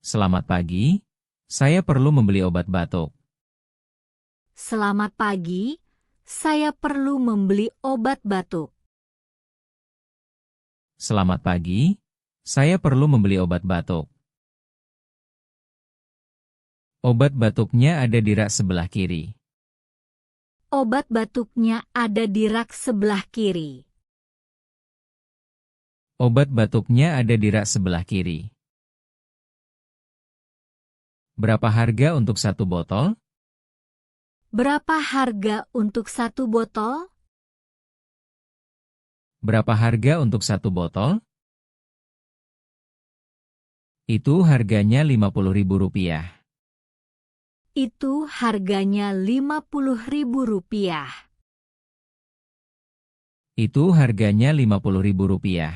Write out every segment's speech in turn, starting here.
Selamat pagi, saya perlu membeli obat batuk. Selamat pagi, saya perlu membeli obat batuk. Selamat pagi, saya perlu membeli obat batuk. Obat batuknya ada di rak sebelah kiri. Obat batuknya ada di rak sebelah kiri. Obat batuknya ada di rak sebelah kiri. Berapa harga untuk satu botol? Berapa harga untuk satu botol? Berapa harga untuk satu botol? Itu harganya Rp50.000. Itu harganya Rp50.000. Itu harganya Rp50.000.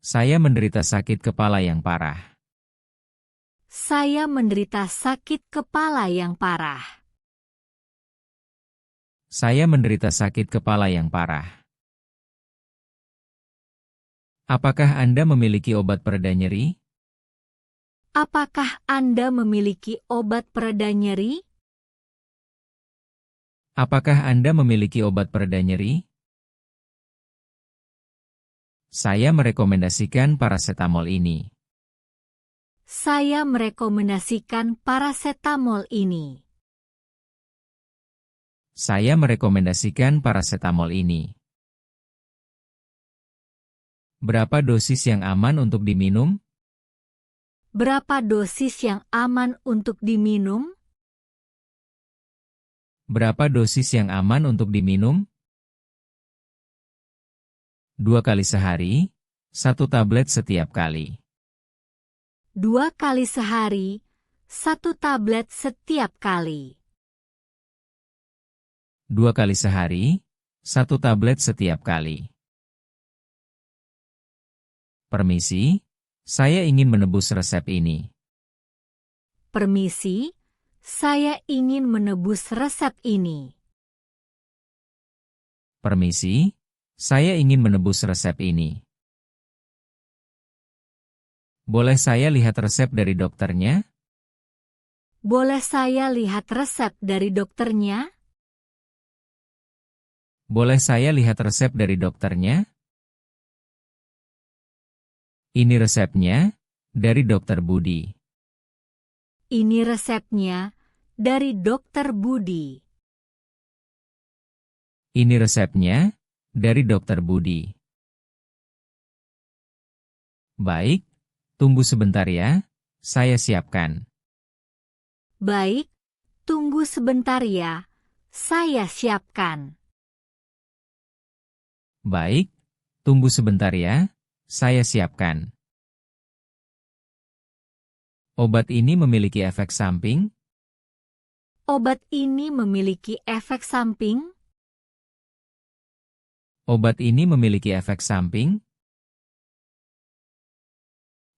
Saya menderita sakit kepala yang parah. Saya menderita sakit kepala yang parah. Saya menderita sakit kepala yang parah. Apakah Anda memiliki obat pereda nyeri? Apakah Anda memiliki obat pereda nyeri? Apakah Anda memiliki obat pereda nyeri? Saya merekomendasikan parasetamol ini. Saya merekomendasikan parasetamol ini. Saya merekomendasikan parasetamol ini. Berapa dosis yang aman untuk diminum? Berapa dosis yang aman untuk diminum? Berapa dosis yang aman untuk diminum? 2 kali sehari, 1 tablet setiap kali. 2 kali sehari, 1 tablet setiap kali. 2 kali sehari, 1 tablet setiap kali. Permisi, saya ingin menebus resep ini. Permisi, saya ingin menebus resep ini. Permisi, saya ingin menebus resep ini. Boleh saya lihat resep dari dokternya? Boleh saya lihat resep dari dokternya? Boleh saya lihat resep dari dokternya? Ini resepnya, dari Dokter Budi. Ini resepnya dari Dokter Budi. Ini resepnya, dari Dokter Budi. Baik, tunggu sebentar ya, saya siapkan. Baik, tunggu sebentar ya, saya siapkan. Baik, tunggu sebentar ya, saya siapkan. Obat ini memiliki efek samping? Obat ini memiliki efek samping? Obat ini memiliki efek samping?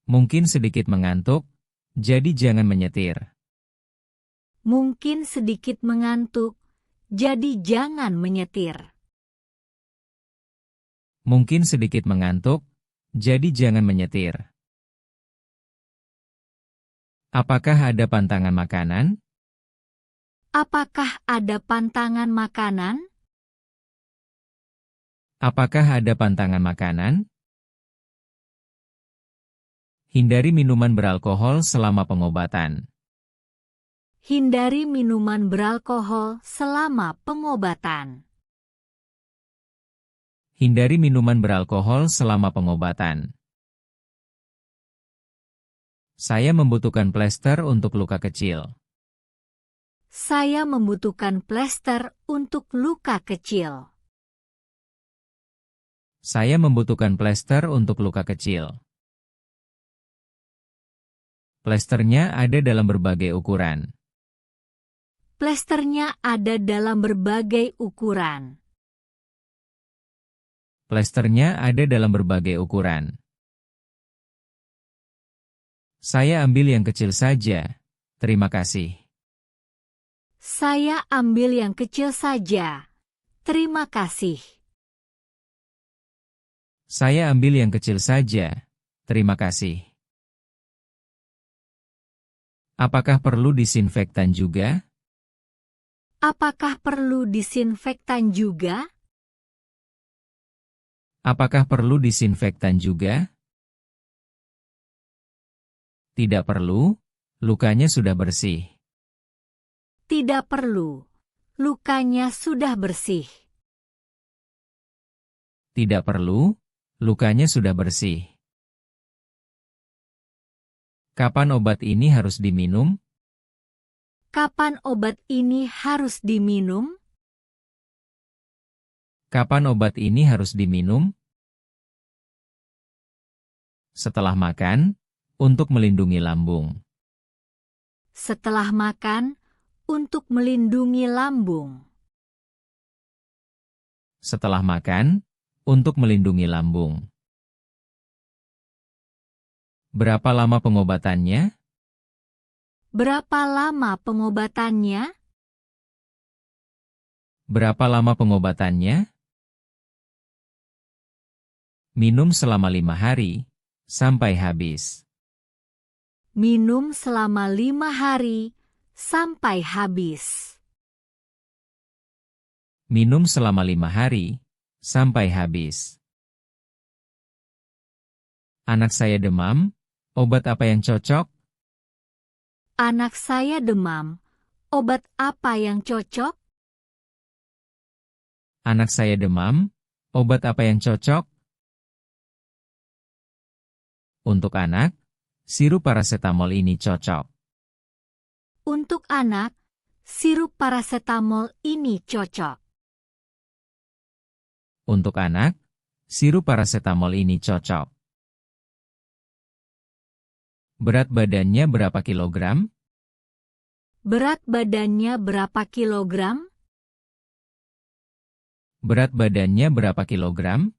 Mungkin sedikit mengantuk, jadi jangan menyetir. Mungkin sedikit mengantuk, jadi jangan menyetir. Mungkin sedikit mengantuk, jadi jangan menyetir. Apakah ada pantangan makanan? Apakah ada pantangan makanan? Apakah ada pantangan makanan? Hindari minuman beralkohol selama pengobatan. Hindari minuman beralkohol selama pengobatan. Hindari minuman beralkohol selama pengobatan. Saya membutuhkan plester untuk luka kecil. Saya membutuhkan plester untuk luka kecil. Saya membutuhkan plester untuk luka kecil. Plesternya ada dalam berbagai ukuran. Plesternya ada dalam berbagai ukuran. Plesternya ada dalam berbagai ukuran. Saya ambil yang kecil saja. Terima kasih. Saya ambil yang kecil saja. Terima kasih. Saya ambil yang kecil saja. Terima kasih. Apakah perlu disinfektan juga? Apakah perlu disinfektan juga? Apakah perlu disinfektan juga? Tidak perlu, lukanya sudah bersih. Tidak perlu. Lukanya sudah bersih. Tidak perlu, lukanya sudah bersih. Kapan obat ini harus diminum? Kapan obat ini harus diminum? Kapan obat ini harus diminum? Setelah makan, untuk melindungi lambung. Setelah makan, untuk melindungi lambung. Setelah makan, untuk melindungi lambung. Berapa lama pengobatannya? Berapa lama pengobatannya? Berapa lama pengobatannya? Minum selama 5 hari, sampai habis. Minum selama 5 hari, sampai habis. Minum selama 5 hari, sampai habis. Anak saya demam, obat apa yang cocok? Anak saya demam. Obat apa yang cocok? Anak saya demam, obat apa yang cocok? Untuk anak, sirup parasetamol ini cocok. Untuk anak, sirup parasetamol ini cocok. Untuk anak, sirup parasetamol ini cocok. Berat badannya berapa kilogram? Berat badannya berapa kilogram? Berat badannya berapa kilogram?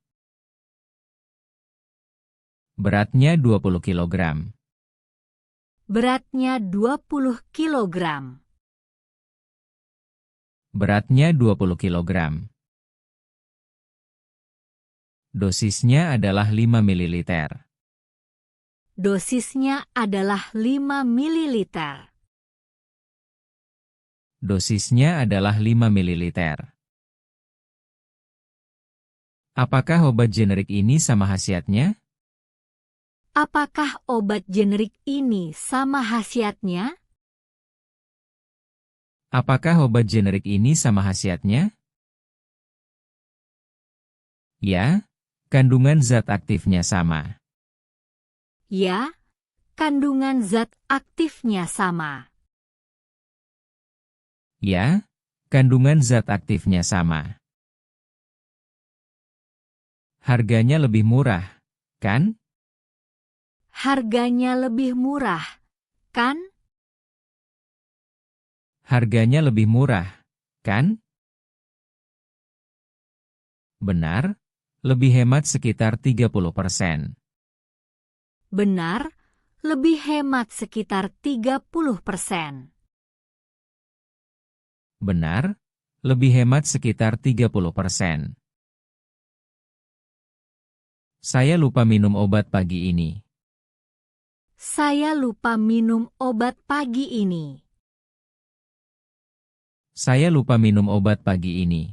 Beratnya 20 kilogram. Beratnya 20 kilogram. Beratnya 20 kilogram. Dosisnya adalah 5 ml. Dosisnya adalah 5 ml. Dosisnya adalah 5 ml. Apakah obat generik ini sama khasiatnya? Apakah obat generik ini sama khasiatnya? Apakah obat generik ini sama khasiatnya? Ya, kandungan zat aktifnya sama. Ya, kandungan zat aktifnya sama. Ya, kandungan zat aktifnya sama. Harganya lebih murah, kan? Harganya lebih murah, kan? Harganya lebih murah, kan? Benar, lebih hemat sekitar 30%. Benar, lebih hemat sekitar 30%. Benar, lebih hemat sekitar 30%. Saya lupa minum obat pagi ini. Saya lupa minum obat pagi ini. Saya lupa minum obat pagi ini.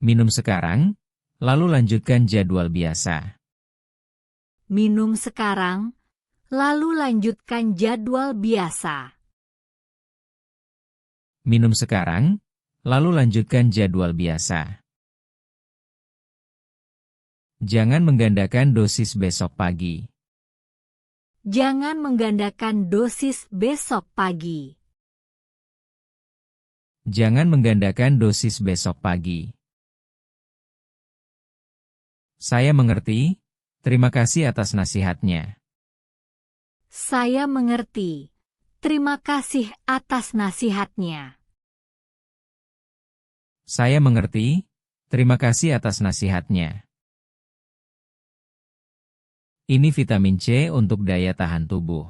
Minum sekarang, lalu lanjutkan jadwal biasa. Minum sekarang, lalu lanjutkan jadwal biasa. Minum sekarang, lalu lanjutkan jadwal biasa. Jangan menggandakan dosis besok pagi. Jangan menggandakan dosis besok pagi. Jangan menggandakan dosis besok pagi. Saya mengerti, terima kasih atas nasihatnya. Saya mengerti. Terima kasih atas nasihatnya. Saya mengerti, terima kasih atas nasihatnya. Ini vitamin C untuk daya tahan tubuh.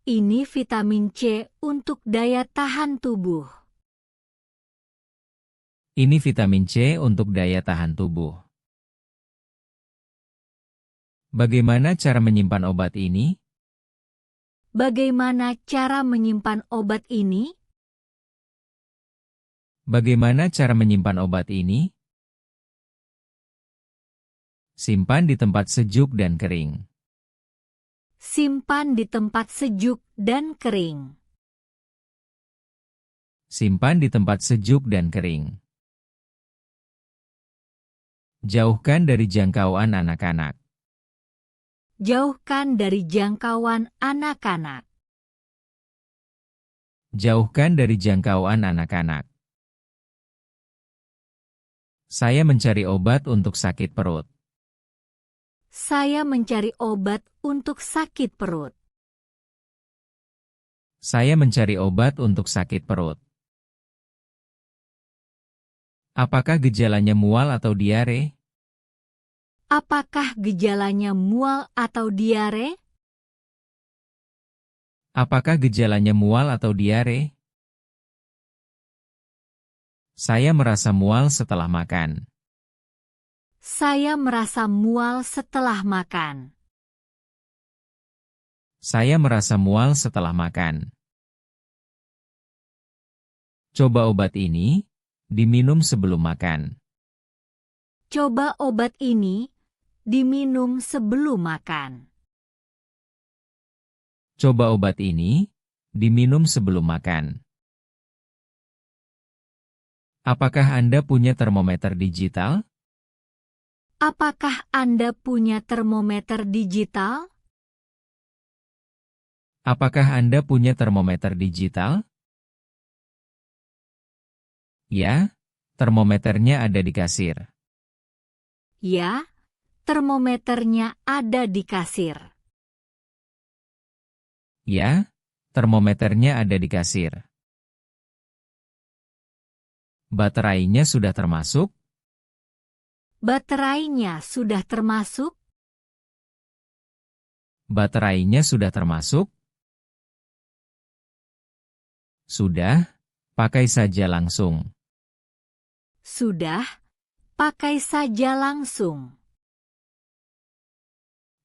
Ini vitamin C untuk daya tahan tubuh. Ini vitamin C untuk daya tahan tubuh. Bagaimana cara menyimpan obat ini? Bagaimana cara menyimpan obat ini? Bagaimana cara menyimpan obat ini? Simpan di tempat sejuk dan kering. Simpan di tempat sejuk dan kering. Simpan di tempat sejuk dan kering. Jauhkan dari jangkauan anak-anak. Jauhkan dari jangkauan anak-anak. Jauhkan dari jangkauan anak-anak. Saya mencari obat untuk sakit perut. Saya mencari obat untuk sakit perut. Saya mencari obat untuk sakit perut. Apakah gejalanya mual atau diare? Apakah gejalanya mual atau diare? Apakah gejalanya mual atau diare? Saya merasa mual setelah makan. Saya merasa mual setelah makan. Saya merasa mual setelah makan. Coba obat ini, diminum sebelum makan. Coba obat ini, diminum sebelum makan. Coba obat ini, diminum sebelum makan. Apakah Anda punya termometer digital? Apakah Anda punya termometer digital? Apakah Anda punya termometer digital? Ya, termometernya ada di kasir. Ya, termometernya ada di kasir. Ya, termometernya ada di kasir. Baterainya sudah termasuk? Baterainya sudah termasuk? Baterainya sudah termasuk? Sudah, pakai saja langsung. Sudah, pakai saja langsung.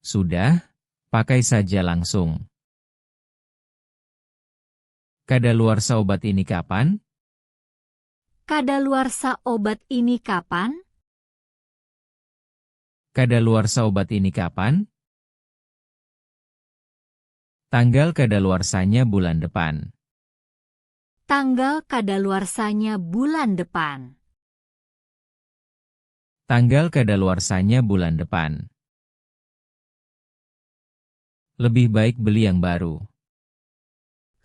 Sudah, pakai saja langsung. Kadaluarsa obat ini kapan? Kadaluarsa obat ini kapan? Kadaluarsa obat ini kapan? Tanggal kadaluarsanya bulan depan. Tanggal kadaluarsanya bulan depan. Tanggal kadaluarsanya bulan depan. Lebih baik beli yang baru.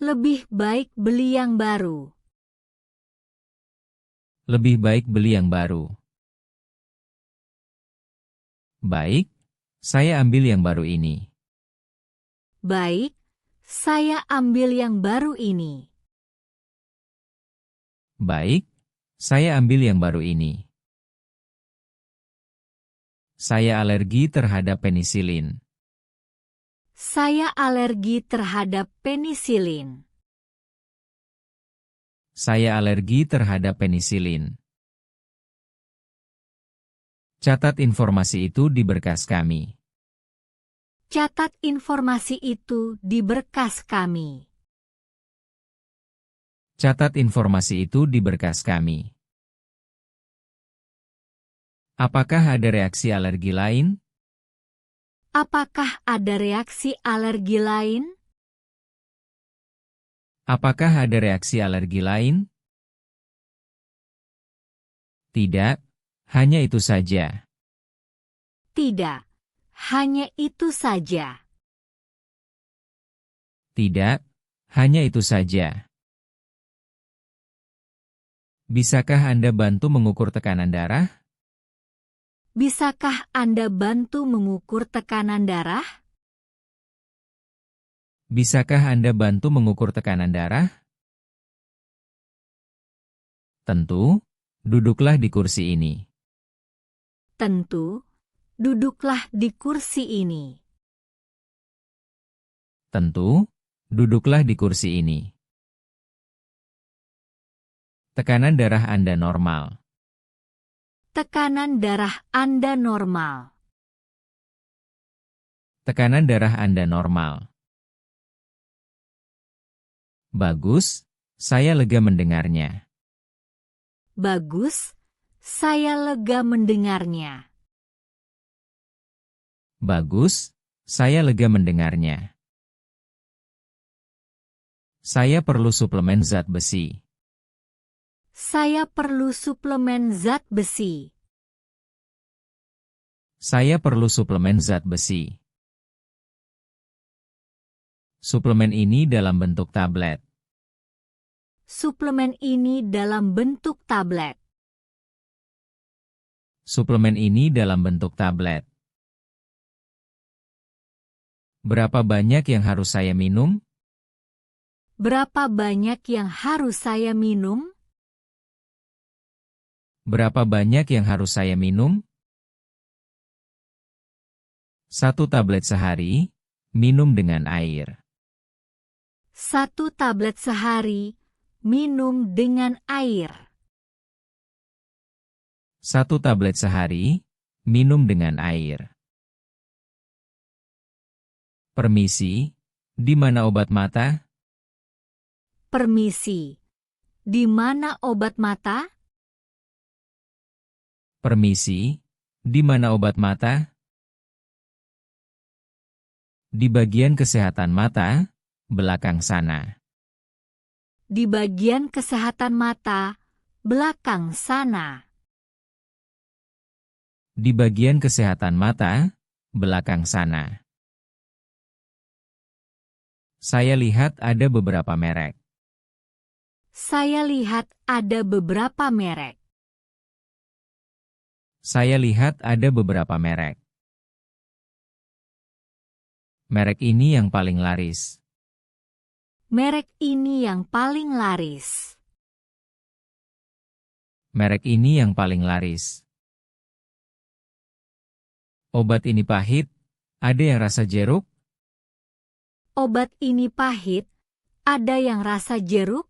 Lebih baik beli yang baru. Lebih baik beli yang baru. Baik, saya ambil yang baru ini. Baik, saya ambil yang baru ini. Baik, saya ambil yang baru ini. Saya alergi terhadap penisilin. Saya alergi terhadap penisilin. Saya alergi terhadap penisilin. Catat informasi itu di berkas kami. Catat informasi itu di berkas kami. Catat informasi itu di berkas kami. Apakah ada reaksi alergi lain? Apakah ada reaksi alergi lain? Apakah ada reaksi alergi lain? Tidak, hanya itu saja. Tidak, hanya itu saja. Tidak, hanya itu saja. Bisakah Anda bantu mengukur tekanan darah? Bisakah Anda bantu mengukur tekanan darah? Bisakah Anda bantu mengukur tekanan darah? Tentu, duduklah di kursi ini. Tentu, duduklah di kursi ini. Tentu, duduklah di kursi ini. Tekanan darah Anda normal. Tekanan darah Anda normal. Tekanan darah Anda normal. Bagus, saya lega mendengarnya. Bagus, saya lega mendengarnya. Bagus, saya lega mendengarnya. Saya perlu suplemen zat besi. Saya perlu suplemen zat besi. Saya perlu suplemen zat besi. Suplemen ini dalam bentuk tablet. Suplemen ini dalam bentuk tablet. Suplemen ini dalam bentuk tablet. Berapa banyak yang harus saya minum? Berapa banyak yang harus saya minum? Berapa banyak yang harus saya minum? 1 tablet sehari, minum dengan air. 1 tablet sehari, minum dengan air. 1 tablet sehari, minum dengan air. Permisi, di mana obat mata? Permisi, di mana obat mata? Permisi, di mana obat mata? Di bagian kesehatan mata, belakang sana. Di bagian kesehatan mata, belakang sana. Di bagian kesehatan mata, belakang sana. Saya lihat ada beberapa merek. Saya lihat ada beberapa merek. Saya lihat ada beberapa merek. Merek ini yang paling laris. Merek ini yang paling laris. Merek ini yang paling laris. Obat ini pahit, ada yang rasa jeruk? Obat ini pahit, ada yang rasa jeruk?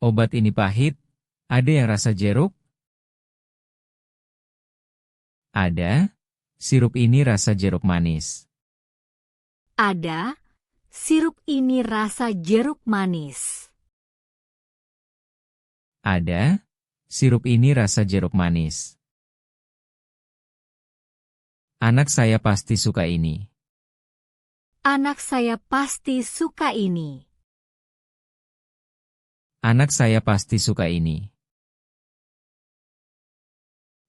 Obat ini pahit, ada yang rasa jeruk? Ada, sirup ini rasa jeruk manis. Ada, sirup ini rasa jeruk manis. Ada, sirup ini rasa jeruk manis. Anak saya pasti suka ini. Anak saya pasti suka ini. Anak saya pasti suka ini.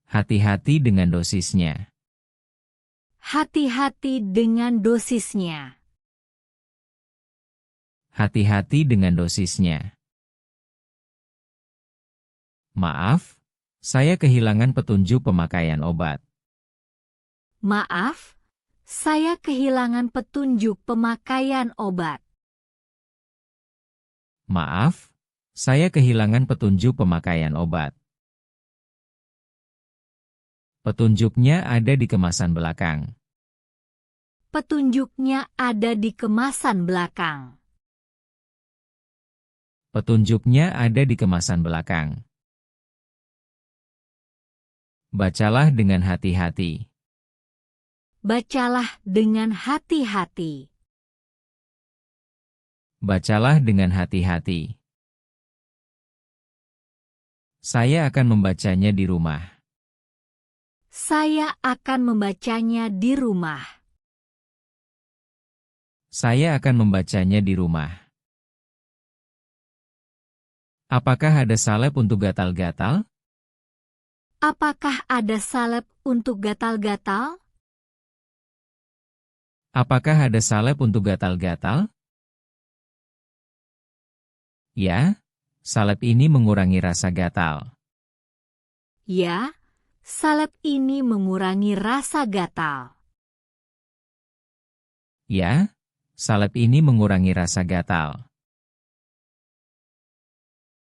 Hati-hati dengan dosisnya. Hati-hati dengan dosisnya. Hati-hati dengan dosisnya. Maaf, saya kehilangan petunjuk pemakaian obat. Maaf, saya kehilangan petunjuk pemakaian obat. Maaf, saya kehilangan petunjuk pemakaian obat. Petunjuknya ada di kemasan belakang. Petunjuknya ada di kemasan belakang. Petunjuknya ada di kemasan belakang. Bacalah dengan hati-hati. Bacalah dengan hati-hati. Bacalah dengan hati-hati. Saya akan membacanya di rumah. Saya akan membacanya di rumah. Saya akan membacanya di rumah. Apakah ada salep untuk gatal-gatal? Apakah ada salep untuk gatal-gatal? Apakah ada salep untuk gatal-gatal? Ya, salep ini mengurangi rasa gatal. Ya, salep ini mengurangi rasa gatal. Ya, salep ini mengurangi rasa gatal.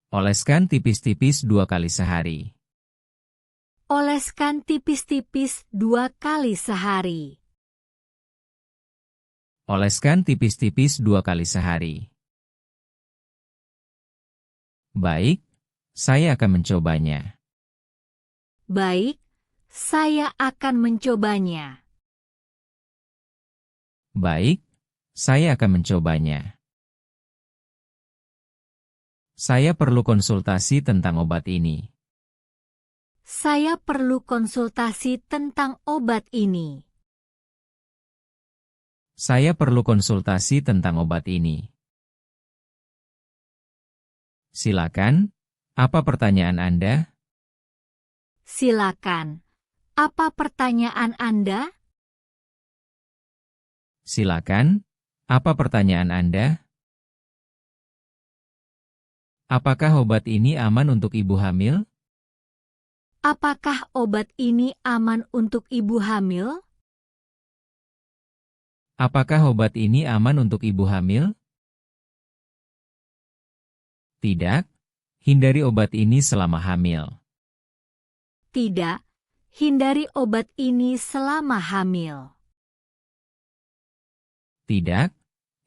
Oleskan tipis-tipis 2 kali sehari. Oleskan tipis-tipis 2 kali sehari. Oleskan tipis-tipis 2 kali sehari. Baik, saya akan mencobanya. Baik, saya akan mencobanya. Baik, saya akan mencobanya. Saya perlu konsultasi tentang obat ini. Saya perlu konsultasi tentang obat ini. Saya perlu konsultasi tentang obat ini. Silakan, apa pertanyaan Anda? Silakan. Apa pertanyaan Anda? Silakan, apa pertanyaan Anda? Apakah obat ini aman untuk ibu hamil? Apakah obat ini aman untuk ibu hamil? Apakah obat ini aman untuk ibu hamil? Tidak, hindari obat ini selama hamil. Tidak, hindari obat ini selama hamil. Tidak,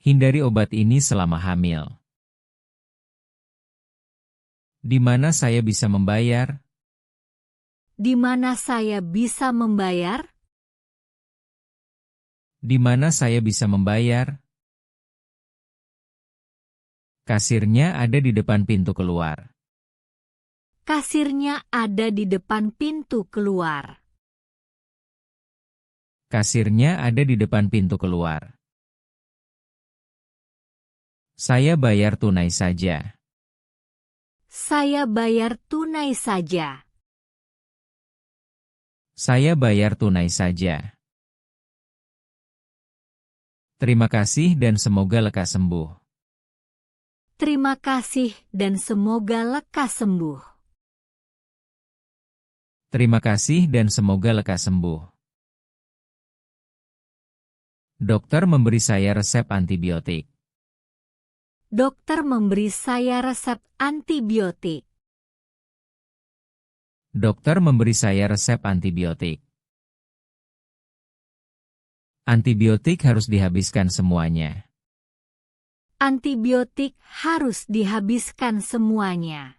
hindari obat ini selama hamil. Di mana saya bisa membayar? Di mana saya bisa membayar? Di mana saya bisa membayar? Kasirnya ada di depan pintu keluar. Kasirnya ada di depan pintu keluar. Kasirnya ada di depan pintu keluar. Saya bayar tunai saja. Saya bayar tunai saja. Saya bayar tunai saja. Terima kasih dan semoga lekas sembuh. Terima kasih dan semoga lekas sembuh. Terima kasih dan semoga lekas sembuh. Dokter memberi saya resep antibiotik. Dokter memberi saya resep antibiotik. Dokter memberi saya resep antibiotik. Antibiotik harus dihabiskan semuanya. Antibiotik harus dihabiskan semuanya.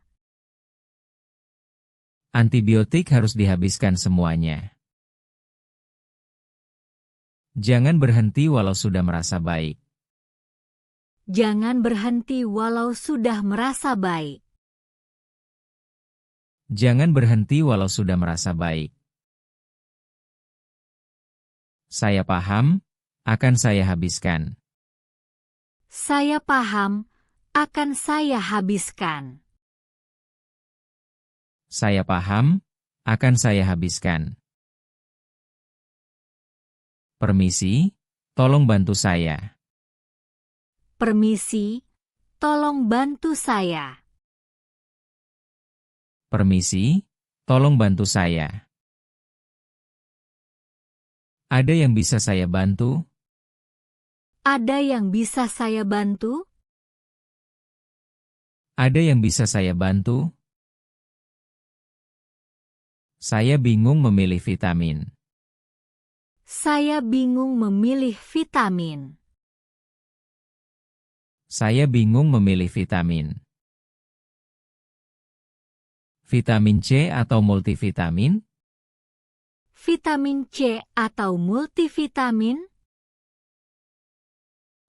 Antibiotik harus dihabiskan semuanya. Jangan berhenti walau sudah merasa baik. Jangan berhenti walau sudah merasa baik. Jangan berhenti walau sudah merasa baik. Saya paham, akan saya habiskan. Saya paham, akan saya habiskan. Saya paham, akan saya habiskan. Permisi, tolong bantu saya. Permisi, tolong bantu saya. Permisi, tolong bantu saya. Ada yang bisa saya bantu? Ada yang bisa saya bantu? Ada yang bisa saya bantu? Saya bingung memilih vitamin. Saya bingung memilih vitamin. Saya bingung memilih vitamin. Vitamin C atau multivitamin? Vitamin C atau multivitamin?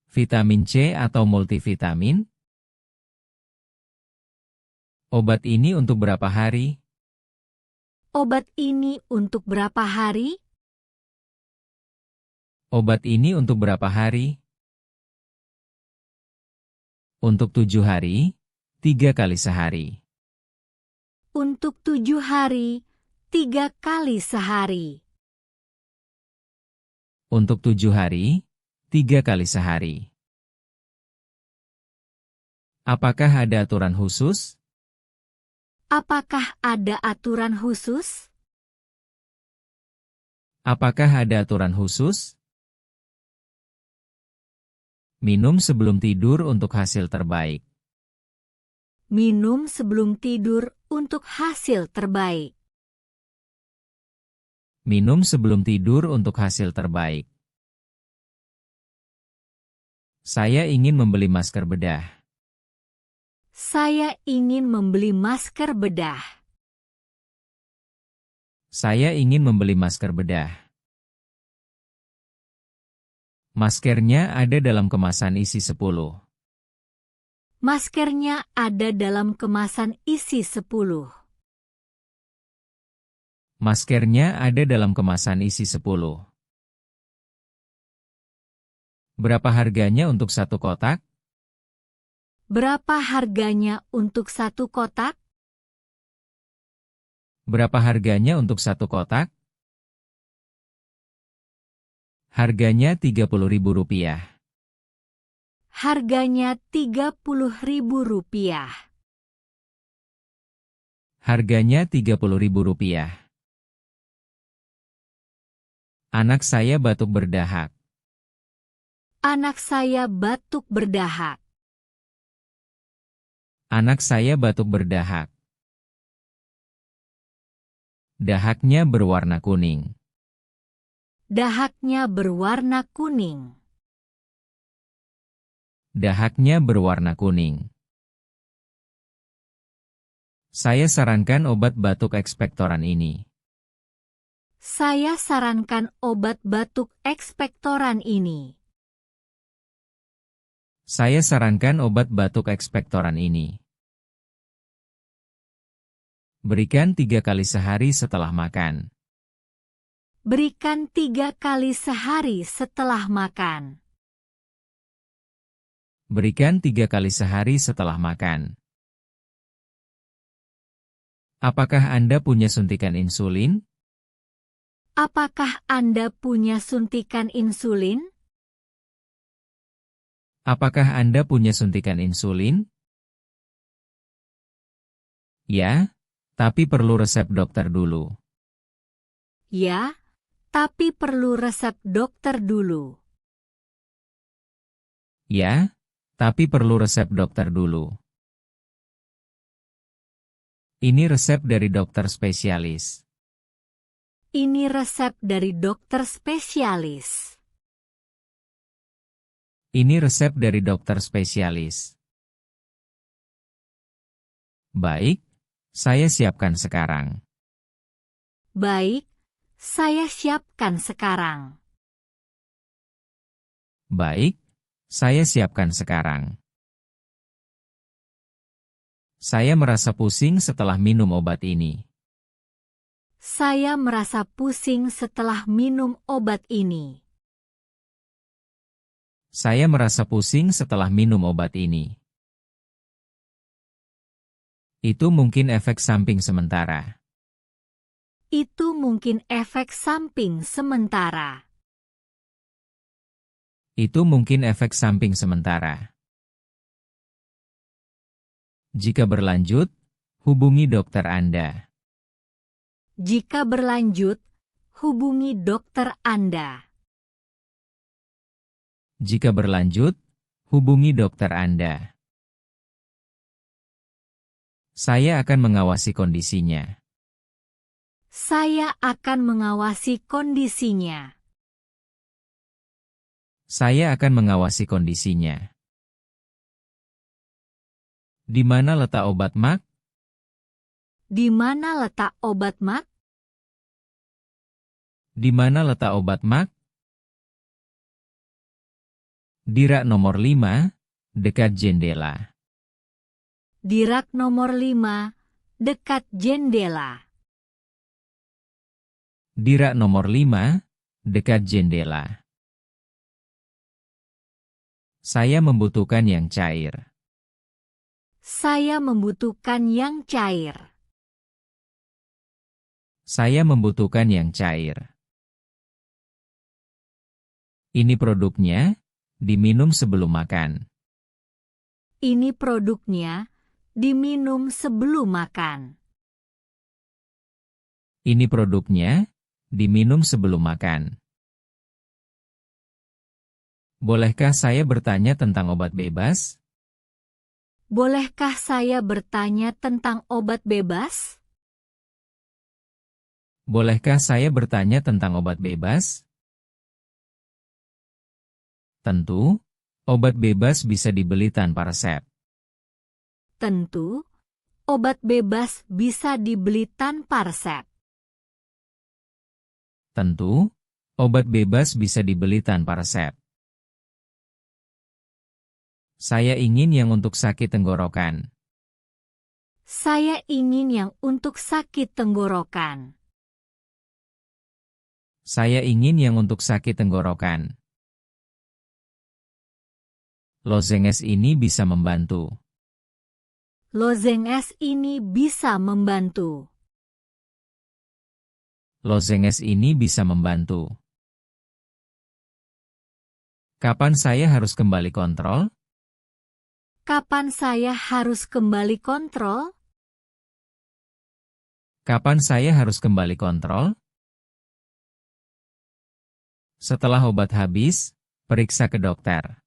Vitamin C atau multivitamin? Obat ini untuk berapa hari? Obat ini untuk berapa hari? Obat ini untuk berapa hari? Untuk 7 hari, 3 kali sehari. Untuk 7 hari, 3 kali sehari. Untuk 7 hari, 3 kali sehari. Apakah ada aturan khusus? Apakah ada aturan khusus? Apakah ada aturan khusus? Minum sebelum tidur untuk hasil terbaik. Minum sebelum tidur untuk hasil terbaik. Minum sebelum tidur untuk hasil terbaik. Saya ingin membeli masker bedah. Saya ingin membeli masker bedah. Saya ingin membeli masker bedah. Maskernya ada dalam kemasan isi 10. Maskernya ada dalam kemasan isi 10. Maskernya ada dalam kemasan isi 10. Berapa harganya untuk satu kotak? Berapa harganya untuk satu kotak? Berapa harganya untuk satu kotak? Harganya Rp30.000. Harganya Rp30.000. Harganya Rp30.000. Anak saya batuk berdahak. Anak saya batuk berdahak. Anak saya batuk berdahak. Dahaknya berwarna kuning. Dahaknya berwarna kuning. Dahaknya berwarna kuning. Saya sarankan obat batuk ekspektoran ini. Saya sarankan obat batuk ekspektoran ini. Saya sarankan obat batuk ekspektoran ini. Berikan 3 kali sehari setelah makan. Berikan 3 kali sehari setelah makan. Berikan 3 kali sehari setelah makan. Apakah Anda punya suntikan insulin? Apakah Anda punya suntikan insulin? Apakah Anda punya suntikan insulin? Ya, tapi perlu resep dokter dulu. Ya, tapi perlu resep dokter dulu. Ya, tapi perlu resep dokter dulu. Ini resep dari dokter spesialis. Ini resep dari dokter spesialis. Ini resep dari dokter spesialis. Baik, saya siapkan sekarang. Baik, saya siapkan sekarang. Baik, saya siapkan sekarang. Saya merasa pusing setelah minum obat ini. Saya merasa pusing setelah minum obat ini. Saya merasa pusing setelah minum obat ini. Itu mungkin efek samping sementara. Itu mungkin efek samping sementara. Itu mungkin efek samping sementara. Jika berlanjut, hubungi dokter Anda. Jika berlanjut, hubungi dokter Anda. Jika berlanjut, hubungi dokter Anda. Saya akan mengawasi kondisinya. Saya akan mengawasi kondisinya. Saya akan mengawasi kondisinya. Di mana letak obat MAK? Di mana letak obat MAK? Di mana letak obat MAK? Di rak nomor 5, dekat jendela. Di rak nomor 5, dekat jendela. Di rak nomor 5, dekat jendela. Saya membutuhkan yang cair. Saya membutuhkan yang cair. Saya membutuhkan yang cair. Ini produknya, diminum sebelum makan. Ini produknya, diminum sebelum makan. Ini produknya, diminum sebelum makan. Bolehkah saya bertanya tentang obat bebas? Bolehkah saya bertanya tentang obat bebas? Bolehkah saya bertanya tentang obat bebas? Tentu, obat bebas bisa dibeli tanpa resep. Tentu, obat bebas bisa dibeli tanpa resep. Tentu, obat bebas bisa dibeli tanpa resep. Saya ingin yang untuk sakit tenggorokan. Saya ingin yang untuk sakit tenggorokan. Saya ingin yang untuk sakit tenggorokan. Lozenges ini bisa membantu. Lozenges ini bisa membantu. Lozenges ini bisa membantu. Kapan saya harus kembali kontrol? Kapan saya harus kembali kontrol? Kapan saya harus kembali kontrol? Setelah obat habis, periksa ke dokter.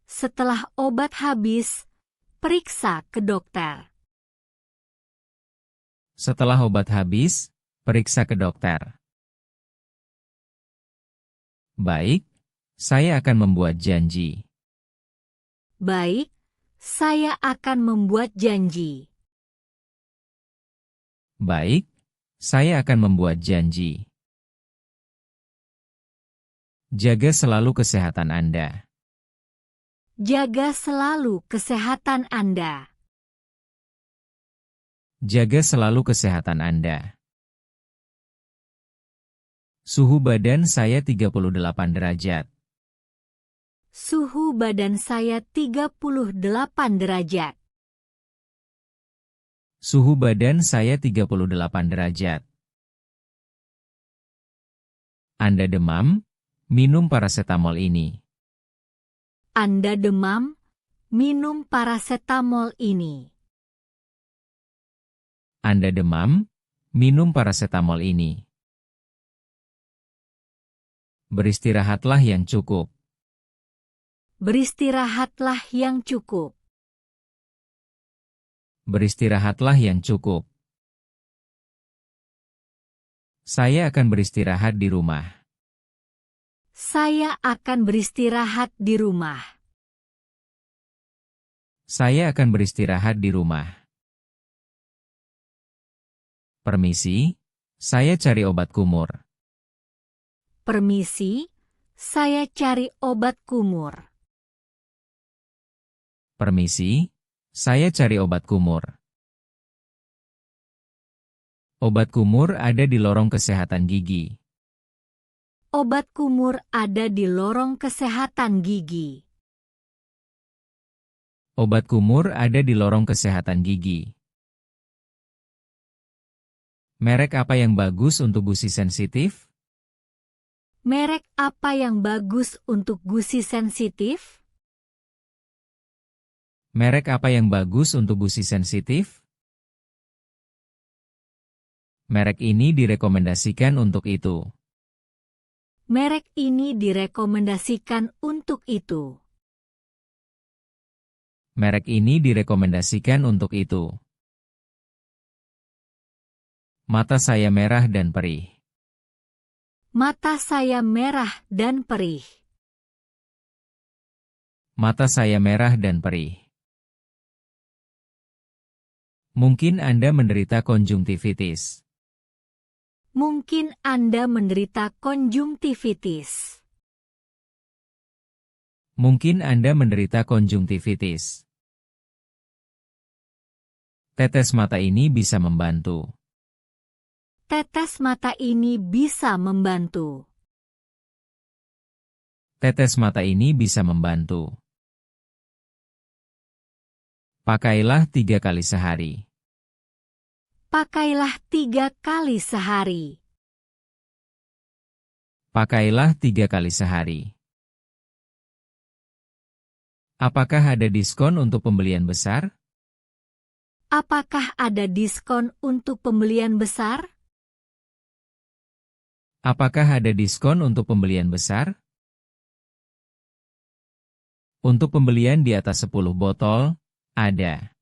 Setelah obat habis, periksa ke dokter. Setelah obat habis, periksa ke dokter. Baik, saya akan membuat janji. Baik, saya akan membuat janji. Baik, saya akan membuat janji. Jaga selalu kesehatan Anda. Jaga selalu kesehatan Anda. Jaga selalu kesehatan Anda. Suhu badan saya 38 derajat. Suhu badan saya 38 derajat. Suhu badan saya 38 derajat. Anda demam? Minum parasetamol ini. Anda demam? Minum parasetamol ini. Anda demam? Minum parasetamol ini. Beristirahatlah yang cukup. Beristirahatlah yang cukup. Beristirahatlah yang cukup. Saya akan beristirahat di rumah. Saya akan beristirahat di rumah. Saya akan beristirahat di rumah. Permisi, saya cari obat kumur. Permisi, saya cari obat kumur. Permisi, saya cari obat kumur. Obat kumur ada di lorong kesehatan gigi. Obat kumur ada di lorong kesehatan gigi. Obat kumur ada di lorong kesehatan gigi. Merek apa yang bagus untuk gusi sensitif? Merek apa yang bagus untuk gusi sensitif? Merek apa yang bagus untuk gusi sensitif? Merek ini direkomendasikan untuk itu. Merek ini direkomendasikan untuk itu. Merek ini direkomendasikan untuk itu. Mata saya merah dan perih. Mata saya merah dan perih. Mata saya merah dan perih. Mungkin Anda menderita konjungtivitis. Mungkin Anda menderita konjungtivitis. Mungkin Anda menderita konjungtivitis. Tetes mata ini bisa membantu. Tetes mata ini bisa membantu. Tetes mata ini bisa membantu. Pakailah 3 kali sehari. Pakailah 3 kali sehari. Pakailah 3 kali sehari. Apakah ada diskon untuk pembelian besar? Apakah ada diskon untuk pembelian besar? Apakah ada diskon untuk pembelian besar? Untuk pembelian di atas 10 botol, ada.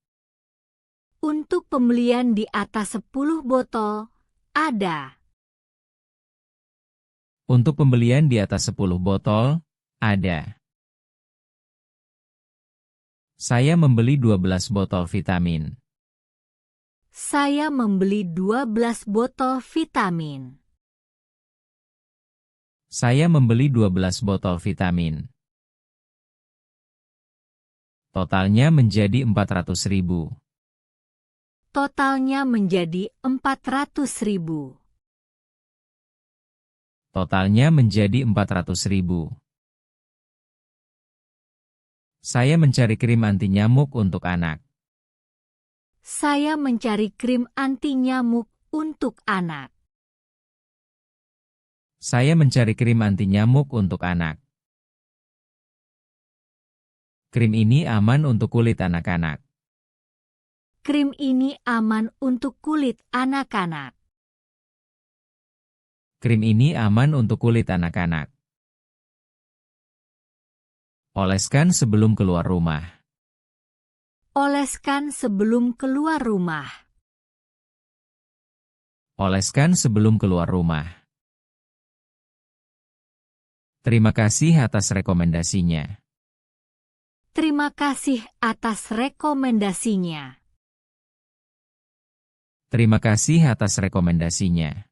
Untuk pembelian di atas 10 botol, ada. Untuk pembelian di atas 10 botol, ada. Saya membeli 12 botol vitamin. Saya membeli 12 botol vitamin. Saya membeli 12 botol vitamin. Totalnya menjadi 400.000. Totalnya menjadi 400.000. Totalnya menjadi 400.000. Saya mencari krim anti nyamuk untuk anak. Saya mencari krim anti nyamuk untuk anak. Saya mencari krim anti nyamuk untuk anak. Krim ini aman untuk kulit anak-anak. Krim ini aman untuk kulit anak-anak. Krim ini aman untuk kulit anak-anak. Oleskan sebelum keluar rumah. Oleskan sebelum keluar rumah. Oleskan sebelum keluar rumah. Terima kasih atas rekomendasinya. Terima kasih atas rekomendasinya. Terima kasih atas rekomendasinya.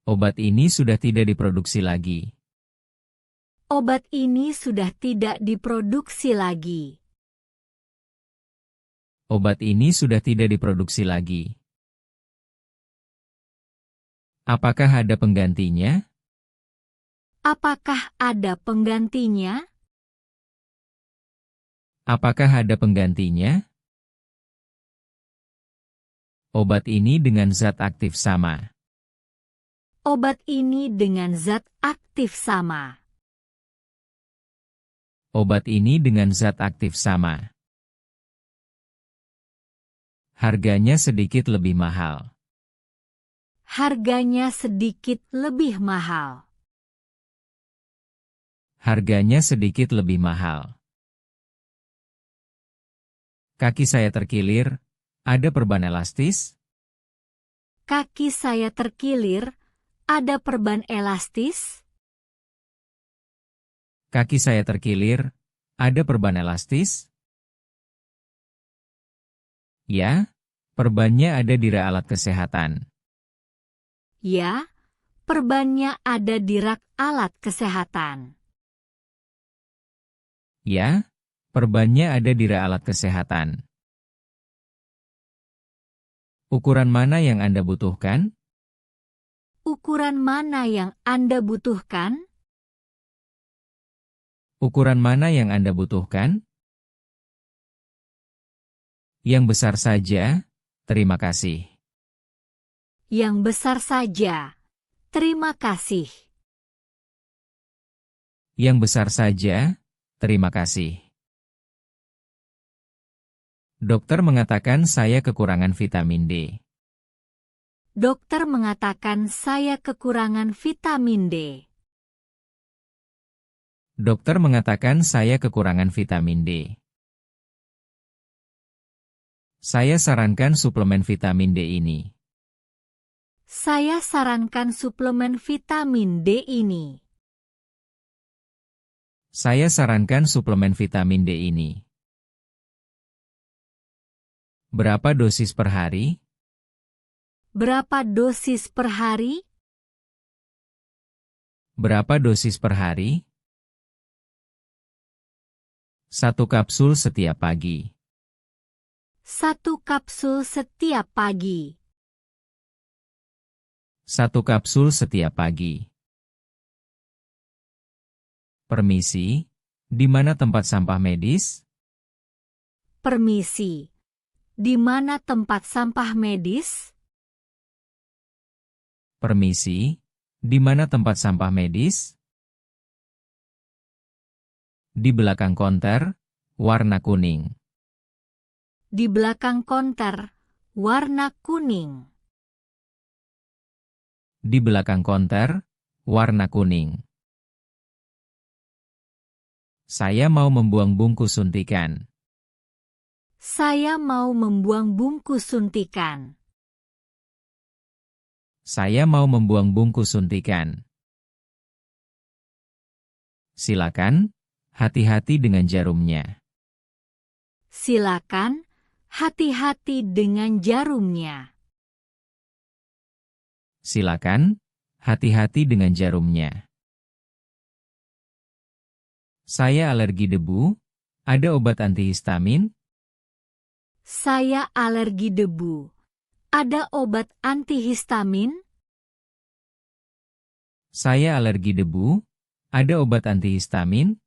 Obat ini sudah tidak diproduksi lagi. Obat ini sudah tidak diproduksi lagi. Obat ini sudah tidak diproduksi lagi. Apakah ada penggantinya? Apakah ada penggantinya? Apakah ada penggantinya? Obat ini dengan zat aktif sama. Obat ini dengan zat aktif sama. Obat ini dengan zat aktif sama. Harganya sedikit lebih mahal. Harganya sedikit lebih mahal. Harganya sedikit lebih mahal. Kaki saya terkilir, ada perban elastis? Kaki saya terkilir, ada perban elastis? Kaki saya terkilir, ada perban elastis? Ya, perbannya ada di rak alat kesehatan. Ya, perbannya ada di rak alat kesehatan. Ya, perbannya ada di rak alat kesehatan. Ukuran mana yang Anda butuhkan? Ukuran mana yang Anda butuhkan? Ukuran mana yang Anda butuhkan? Yang besar saja, terima kasih. Yang besar saja. Terima kasih. Yang besar saja, terima kasih. Dokter mengatakan saya kekurangan vitamin D. Dokter mengatakan saya kekurangan vitamin D. Dokter mengatakan saya kekurangan vitamin D. Saya sarankan suplemen vitamin D ini. Saya sarankan suplemen vitamin D ini. Saya sarankan suplemen vitamin D ini. Berapa dosis per hari? Berapa dosis per hari? Berapa dosis per hari? 1 kapsul setiap pagi. 1 kapsul setiap pagi. 1 kapsul setiap pagi. Permisi, di mana tempat sampah medis? Permisi. Di mana tempat sampah medis? Permisi, di mana tempat sampah medis? Di belakang konter, warna kuning. Di belakang konter, warna kuning. Di belakang konter, warna kuning. Saya mau membuang bungkus suntikan. Saya mau membuang bungkus suntikan. Saya mau membuang bungkus suntikan. Silakan, hati-hati dengan jarumnya. Silakan, hati-hati dengan jarumnya. Silakan, hati-hati dengan jarumnya. Saya alergi debu. Ada obat antihistamin? Saya alergi debu. Ada obat antihistamin? Saya alergi debu. Ada obat antihistamin?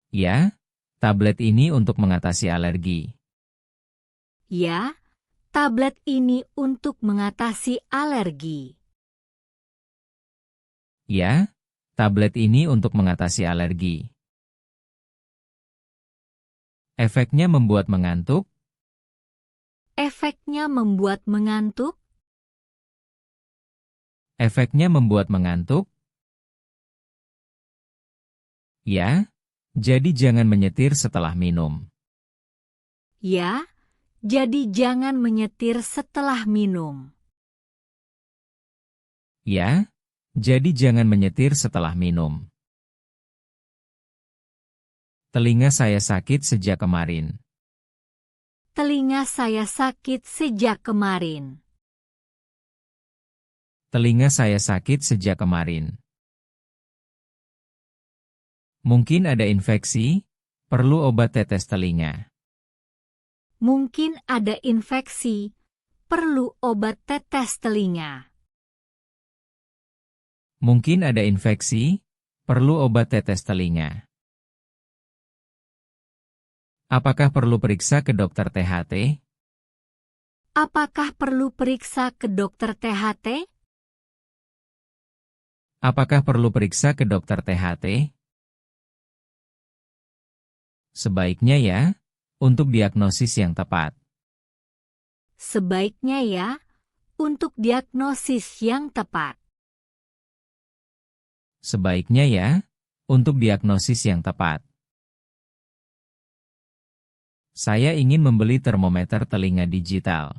Ya, tablet ini untuk mengatasi alergi. Ya, tablet ini untuk mengatasi alergi. Ya, tablet ini untuk mengatasi alergi. Efeknya membuat mengantuk? Efeknya membuat mengantuk? Efeknya membuat mengantuk? Ya, jadi jangan menyetir setelah minum. Ya, jadi jangan menyetir setelah minum. Ya, jadi jangan menyetir setelah minum. Telinga saya sakit sejak kemarin. Telinga saya sakit sejak kemarin. Telinga saya sakit sejak kemarin. Mungkin ada infeksi, perlu obat tetes telinga. Mungkin ada infeksi, perlu obat tetes telinga. Mungkin ada infeksi, perlu obat tetes telinga. Apakah perlu periksa ke dokter THT? Apakah perlu periksa ke dokter THT? Apakah perlu periksa ke dokter THT? Sebaiknya ya, untuk diagnosis yang tepat. Sebaiknya ya, untuk diagnosis yang tepat. Sebaiknya ya, untuk diagnosis yang tepat. Saya ingin membeli termometer telinga digital.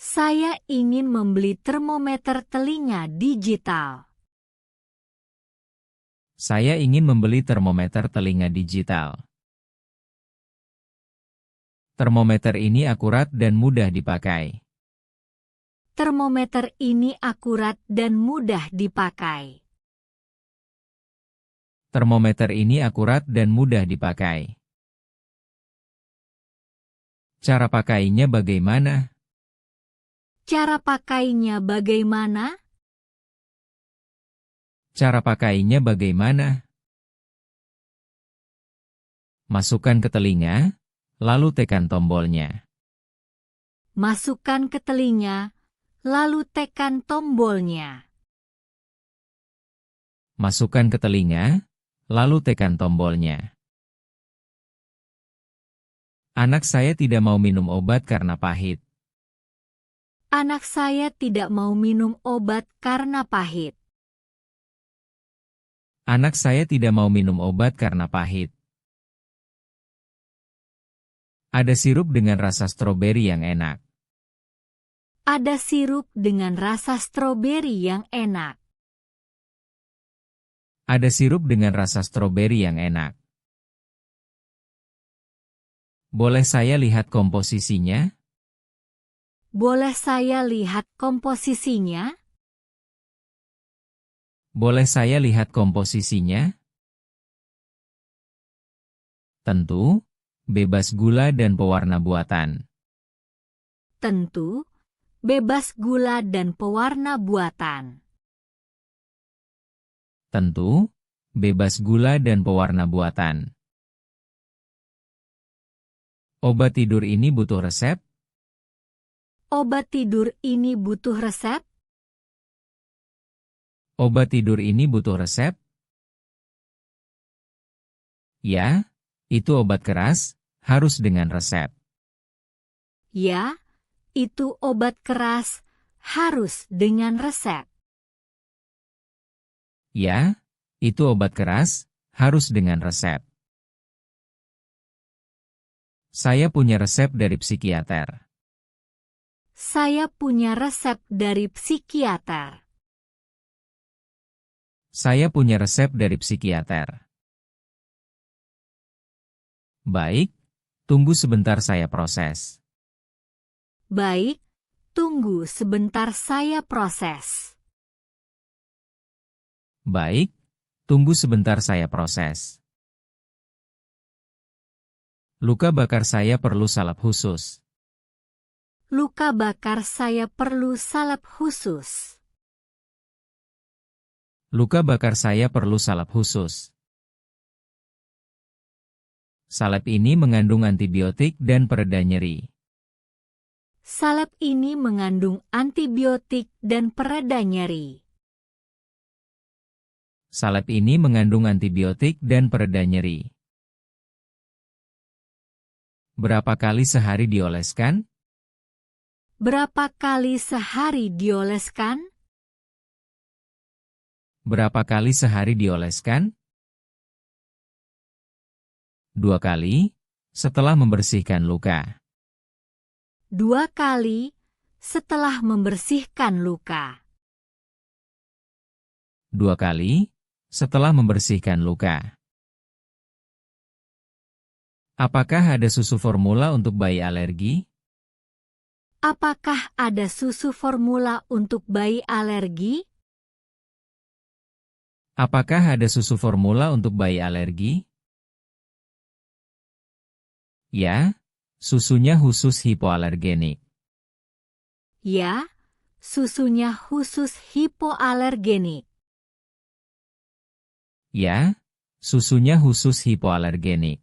Saya ingin membeli termometer telinga digital. Saya ingin membeli termometer telinga digital. Termometer ini akurat dan mudah dipakai. Termometer ini akurat dan mudah dipakai. Termometer ini akurat dan mudah dipakai. Cara pakainya bagaimana? Cara pakainya bagaimana? Cara pakainya bagaimana? Masukkan ke telinga, lalu tekan tombolnya. Masukkan ke telinga, lalu tekan tombolnya. Masukkan ke telinga, lalu tekan tombolnya. Anak saya tidak mau minum obat karena pahit. Anak saya tidak mau minum obat karena pahit. Anak saya tidak mau minum obat karena pahit. Ada sirup dengan rasa stroberi yang enak. Ada sirup dengan rasa stroberi yang enak. Ada sirup dengan rasa stroberi yang enak. Boleh saya lihat komposisinya? Boleh saya lihat komposisinya? Boleh saya lihat komposisinya? Tentu, bebas gula dan pewarna buatan. Tentu, bebas gula dan pewarna buatan. Tentu, bebas gula dan pewarna buatan. Obat tidur ini butuh resep? Obat tidur ini butuh resep? Obat tidur ini butuh resep? Ya, itu obat keras, harus dengan resep. Ya, itu obat keras, harus dengan resep. Ya, itu obat keras, harus dengan resep. Saya punya resep dari psikiater. Saya punya resep dari psikiater. Saya punya resep dari psikiater. Baik, tunggu sebentar saya proses. Baik, tunggu sebentar saya proses. Baik, Tunggu sebentar, saya proses. Luka bakar saya perlu salep khusus. Luka bakar saya perlu salep khusus. Luka bakar saya perlu salep khusus. Salep ini mengandung antibiotik dan pereda nyeri. Salep ini mengandung antibiotik dan pereda nyeri. Salep ini mengandung antibiotik dan pereda nyeri. Berapa kali sehari dioleskan? Berapa kali sehari dioleskan? Berapa kali sehari dioleskan? 2 kali, setelah membersihkan luka. 2 kali, setelah membersihkan luka. 2 kali, setelah membersihkan luka. Apakah ada susu formula untuk bayi alergi? Apakah ada susu formula untuk bayi alergi? Apakah ada susu formula untuk bayi alergi? Ya, susunya khusus hipoalergenik. Ya, susunya khusus hipoalergenik. Ya, susunya khusus hipoalergenik.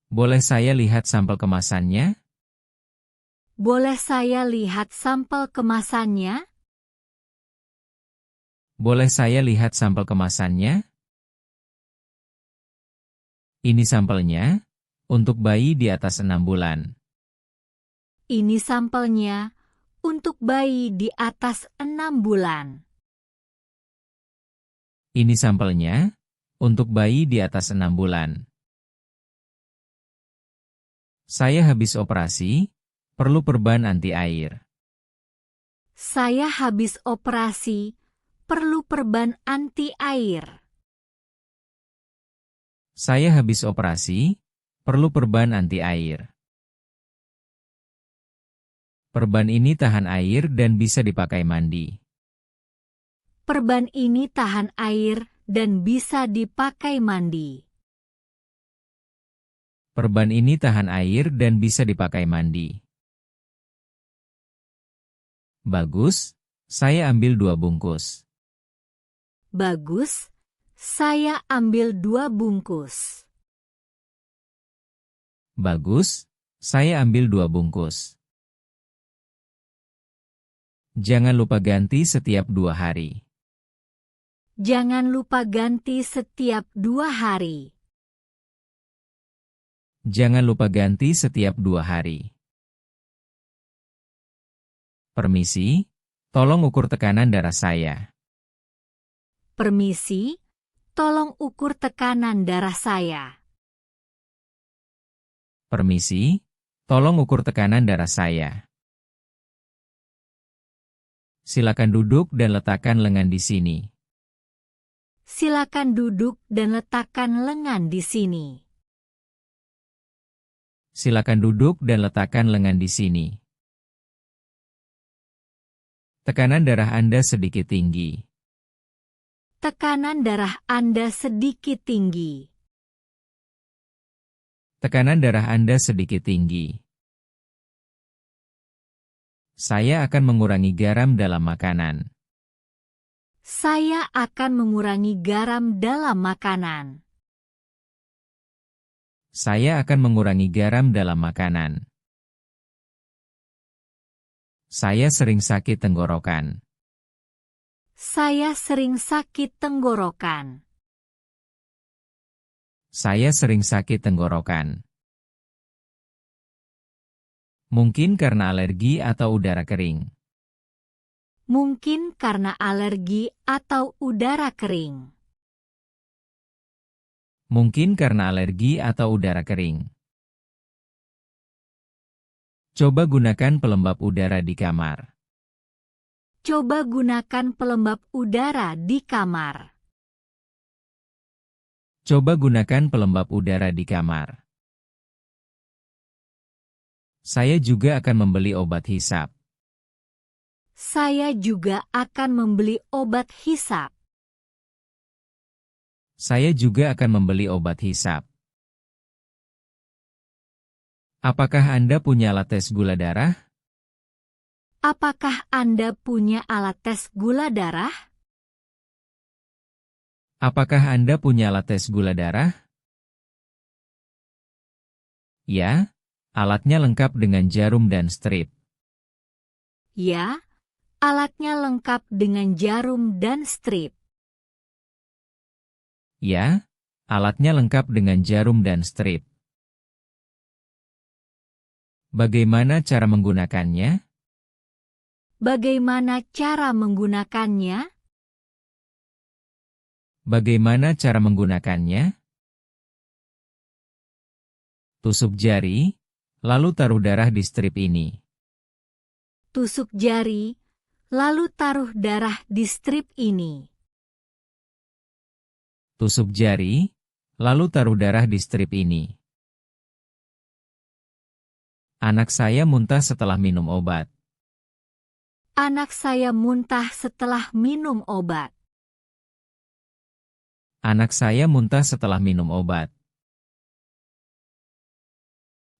Boleh saya lihat sampel kemasannya? Boleh saya lihat sampel kemasannya? Boleh saya lihat sampel kemasannya? Ini sampelnya, untuk bayi di atas 6 bulan. Ini sampelnya, untuk bayi di atas 6 bulan. Ini sampelnya, untuk bayi di atas 6 bulan. Saya habis operasi, perlu perban anti air. Saya habis operasi, perlu perban anti air. Saya habis operasi, perlu perban anti air. Perban ini tahan air dan bisa dipakai mandi. Perban ini tahan air dan bisa dipakai mandi. Perban ini tahan air dan bisa dipakai mandi. Bagus, saya ambil 2 bungkus. Bagus, saya ambil 2 bungkus. Bagus, saya ambil 2 bungkus. Jangan lupa ganti setiap 2 hari. Jangan lupa ganti setiap 2 hari. Jangan lupa ganti setiap 2 hari. Permisi, tolong ukur tekanan darah saya. Permisi, tolong ukur tekanan darah saya. Permisi, tolong ukur tekanan darah saya. Silakan duduk dan letakkan lengan di sini. Silakan duduk dan letakkan lengan di sini. Silakan duduk dan letakkan lengan di sini. Tekanan darah Anda sedikit tinggi. Tekanan darah Anda sedikit tinggi. Tekanan darah Anda sedikit tinggi. Saya akan mengurangi garam dalam makanan. Saya akan mengurangi garam dalam makanan. Saya akan mengurangi garam dalam makanan. Saya sering sakit tenggorokan. Saya sering sakit tenggorokan. Saya sering sakit tenggorokan. Mungkin karena alergi atau udara kering. Mungkin karena alergi atau udara kering. Mungkin karena alergi atau udara kering. Coba gunakan pelembab udara di kamar. Coba gunakan pelembab udara di kamar. Coba gunakan pelembab udara di kamar. Saya juga akan membeli obat hisap. Saya juga akan membeli obat hisap. Saya juga akan membeli obat hisap. Apakah Anda punya alat tes gula darah? Apakah Anda punya alat tes gula darah? Apakah Anda punya alat tes gula darah? Ya, alatnya lengkap dengan jarum dan strip. Ya, alatnya lengkap dengan jarum dan strip. Ya, alatnya lengkap dengan jarum dan strip. Bagaimana cara menggunakannya? Bagaimana cara menggunakannya? Bagaimana cara menggunakannya? Tusuk jari, lalu taruh darah di strip ini. Tusuk jari, lalu taruh darah di strip ini. Tusuk jari, lalu taruh darah di strip ini. Anak saya muntah setelah minum obat. Anak saya muntah setelah minum obat. Anak saya muntah setelah minum obat.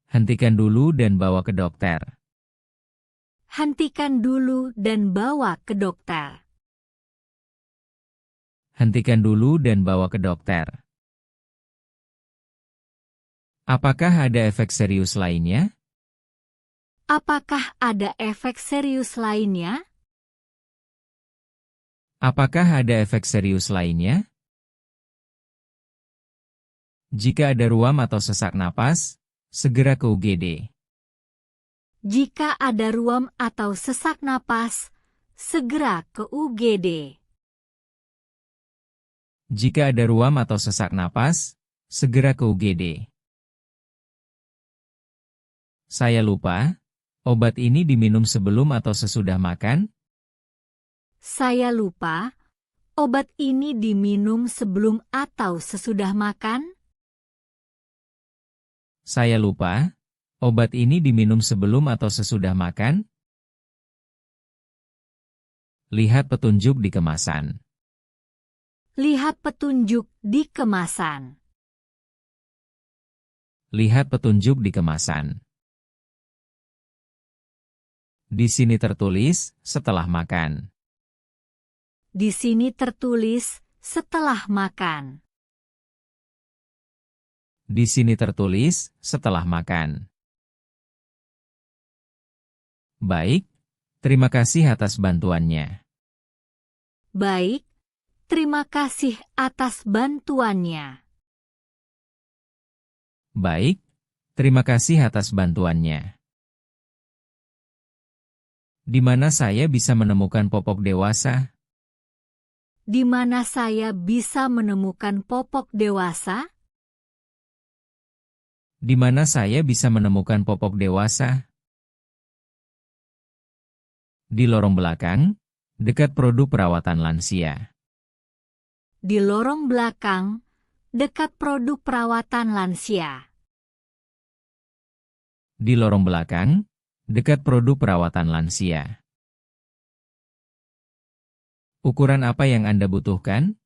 Hentikan dulu dan bawa ke dokter. Hentikan dulu dan bawa ke dokter. Hentikan dulu dan bawa ke dokter. Apakah ada efek serius lainnya? Apakah ada efek serius lainnya? Apakah ada efek serius lainnya? Jika ada ruam atau sesak napas, segera ke UGD. Jika ada ruam atau sesak napas, segera ke UGD. Jika ada ruam atau sesak napas, segera ke UGD. Saya lupa, obat ini diminum sebelum atau sesudah makan? Saya lupa, obat ini diminum sebelum atau sesudah makan? Saya lupa, obat ini diminum sebelum atau sesudah makan? Lihat petunjuk di kemasan. Lihat petunjuk di kemasan. Lihat petunjuk di kemasan. Di sini tertulis, setelah makan. Di sini tertulis, setelah makan. Di sini tertulis, setelah makan. Baik, terima kasih atas bantuannya. Baik, terima kasih atas bantuannya. Baik, terima kasih atas bantuannya. Di mana saya bisa menemukan popok dewasa? Di mana saya bisa menemukan popok dewasa? Di mana saya bisa menemukan popok dewasa? Di lorong belakang, dekat produk perawatan lansia. Di lorong belakang, dekat produk perawatan lansia. Di lorong belakang, dekat produk perawatan lansia. Ukuran apa yang Anda butuhkan?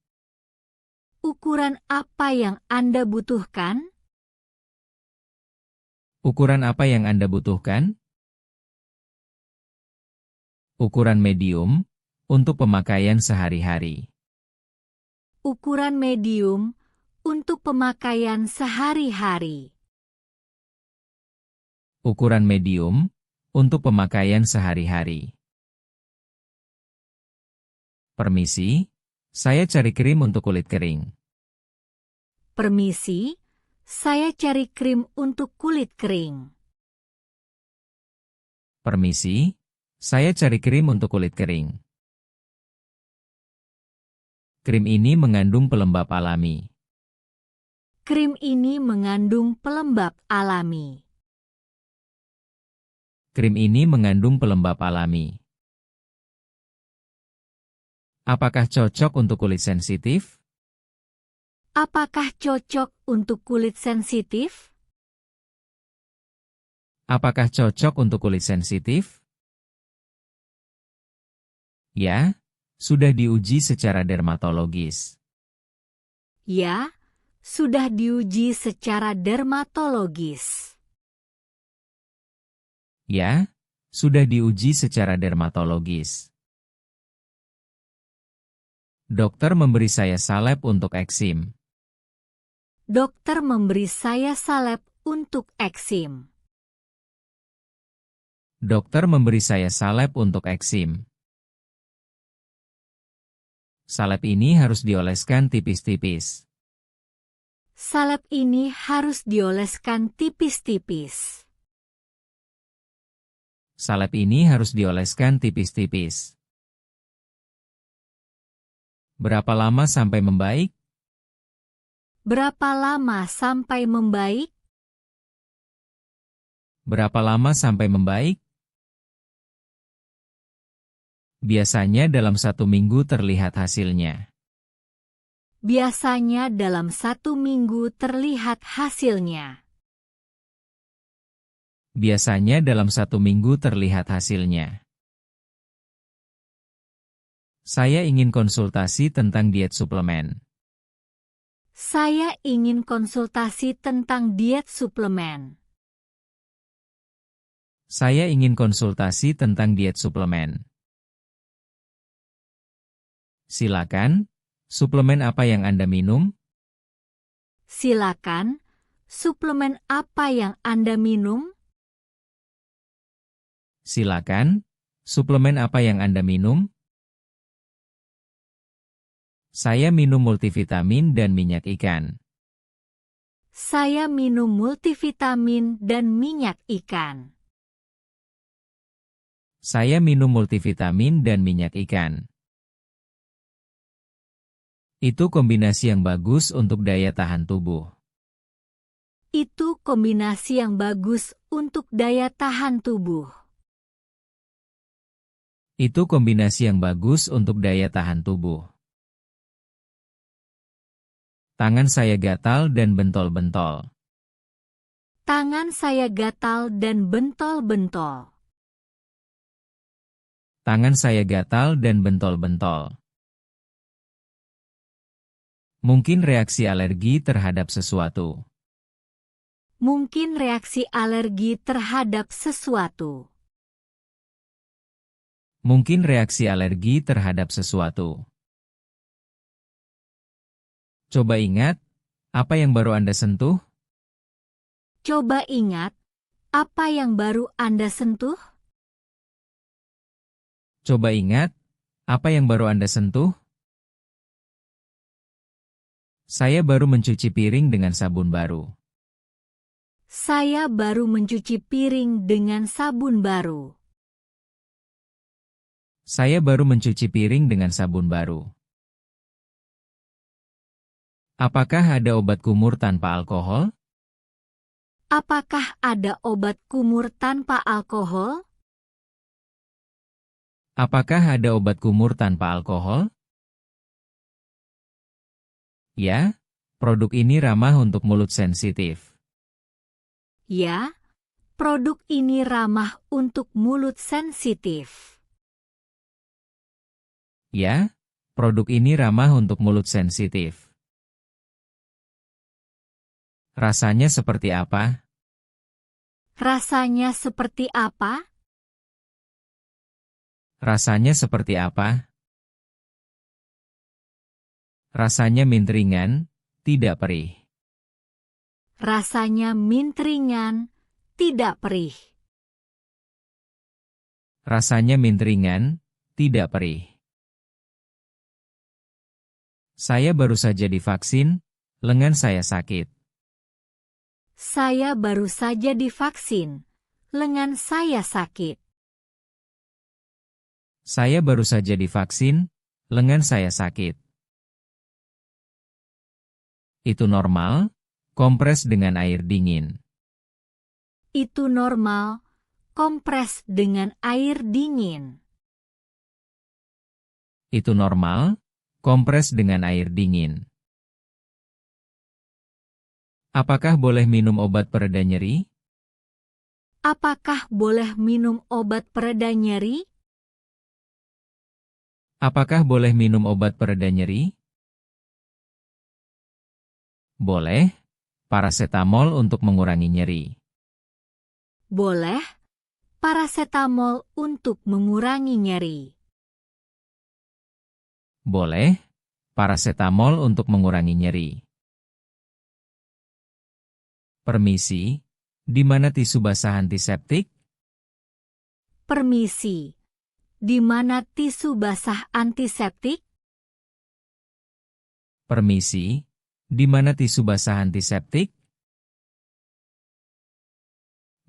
Ukuran apa yang Anda butuhkan? Ukuran apa yang Anda butuhkan? Ukuran medium, untuk pemakaian sehari-hari. Ukuran medium, untuk pemakaian sehari-hari. Ukuran medium, untuk pemakaian sehari-hari. Permisi, saya cari krim untuk kulit kering. Permisi, saya cari krim untuk kulit kering. Permisi, saya cari krim untuk kulit kering. Krim ini mengandung pelembab alami. Krim ini mengandung pelembab alami. Krim ini mengandung pelembab alami. Apakah cocok untuk kulit sensitif? Apakah cocok untuk kulit sensitif? Apakah cocok untuk kulit sensitif? Ya, sudah diuji secara dermatologis. Ya, sudah diuji secara dermatologis. Ya, sudah diuji secara dermatologis. Dokter memberi saya salep untuk eksim. Dokter memberi saya salep untuk eksim. Dokter memberi saya salep untuk eksim. Salep ini harus dioleskan tipis-tipis. Salep ini harus dioleskan tipis-tipis. Salep ini harus dioleskan tipis-tipis. Berapa lama sampai membaik? Berapa lama sampai membaik? Berapa lama sampai membaik? Biasanya dalam 1 minggu terlihat hasilnya. Biasanya dalam 1 minggu terlihat hasilnya. Biasanya dalam 1 minggu terlihat hasilnya. Saya ingin konsultasi tentang diet suplemen. Saya ingin konsultasi tentang diet suplemen. Saya ingin konsultasi tentang diet suplemen. Silakan, suplemen apa yang Anda minum? Silakan, suplemen apa yang Anda minum? Silakan, suplemen apa yang Anda minum? Saya minum multivitamin dan minyak ikan. Saya minum multivitamin dan minyak ikan. Saya minum multivitamin dan minyak ikan. Itu kombinasi yang bagus untuk daya tahan tubuh. Itu kombinasi yang bagus untuk daya tahan tubuh. Itu kombinasi yang bagus untuk daya tahan tubuh. Tangan saya gatal dan bentol-bentol. Tangan saya gatal dan bentol-bentol. Tangan saya gatal dan bentol-bentol. Mungkin reaksi alergi terhadap sesuatu. Mungkin reaksi alergi terhadap sesuatu. Mungkin reaksi alergi terhadap sesuatu. Coba ingat, apa yang baru Anda sentuh? Coba ingat, apa yang baru Anda sentuh? Coba ingat, apa yang baru Anda sentuh? Saya baru mencuci piring dengan sabun baru. Saya baru mencuci piring dengan sabun baru. Saya baru mencuci piring dengan sabun baru. Apakah ada obat kumur tanpa alkohol? Apakah ada obat kumur tanpa alkohol? Apakah ada obat kumur tanpa alkohol? Ya, produk ini ramah untuk mulut sensitif. Ya, produk ini ramah untuk mulut sensitif. Ya, produk ini ramah untuk mulut sensitif. Rasanya seperti apa? Rasanya seperti apa? Rasanya seperti apa? Rasanya mint ringan, tidak perih. Rasanya mint ringan, tidak perih. Rasanya mint ringan, tidak perih. Saya baru saja divaksin, lengan saya sakit. Saya baru saja divaksin, lengan saya sakit. Saya baru saja divaksin, lengan saya sakit. Itu normal, kompres dengan air dingin. Itu normal, kompres dengan air dingin. Itu normal, kompres dengan air dingin. Apakah boleh minum obat pereda nyeri? Apakah boleh minum obat pereda nyeri? Apakah boleh minum obat pereda nyeri? Boleh, parasetamol untuk mengurangi nyeri. Boleh, parasetamol untuk mengurangi nyeri. Boleh, parasetamol untuk mengurangi nyeri. Permisi, di mana tisu basah antiseptik? Permisi, di mana tisu basah antiseptik? Permisi, di mana tisu basah antiseptik?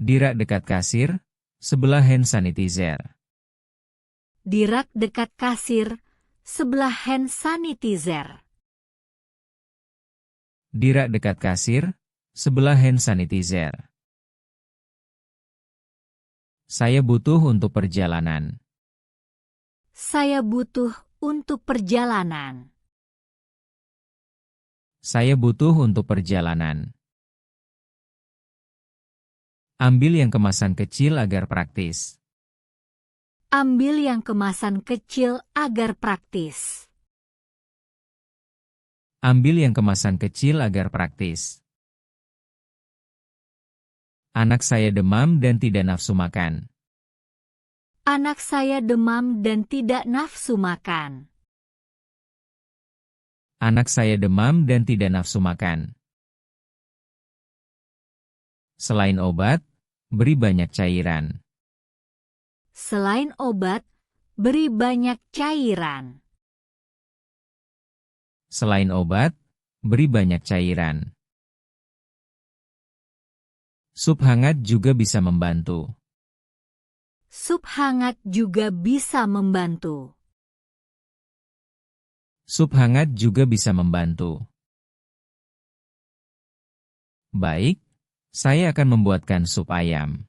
Di rak dekat kasir, sebelah hand sanitizer. Di rak dekat kasir, sebelah hand sanitizer. Di rak dekat kasir, sebelah hand sanitizer. Saya butuh untuk perjalanan. Saya butuh untuk perjalanan. Saya butuh untuk perjalanan. Ambil yang kemasan kecil agar praktis. Ambil yang kemasan kecil agar praktis. Ambil yang kemasan kecil agar praktis. Anak saya demam dan tidak nafsu makan. Anak saya demam dan tidak nafsu makan. Anak saya demam dan tidak nafsu makan. Selain obat, beri banyak cairan. Selain obat, beri banyak cairan. Selain obat, beri banyak cairan. Sup hangat juga bisa membantu. Sup hangat juga bisa membantu. Sup hangat juga bisa membantu. Baik, saya akan membuatkan sup ayam.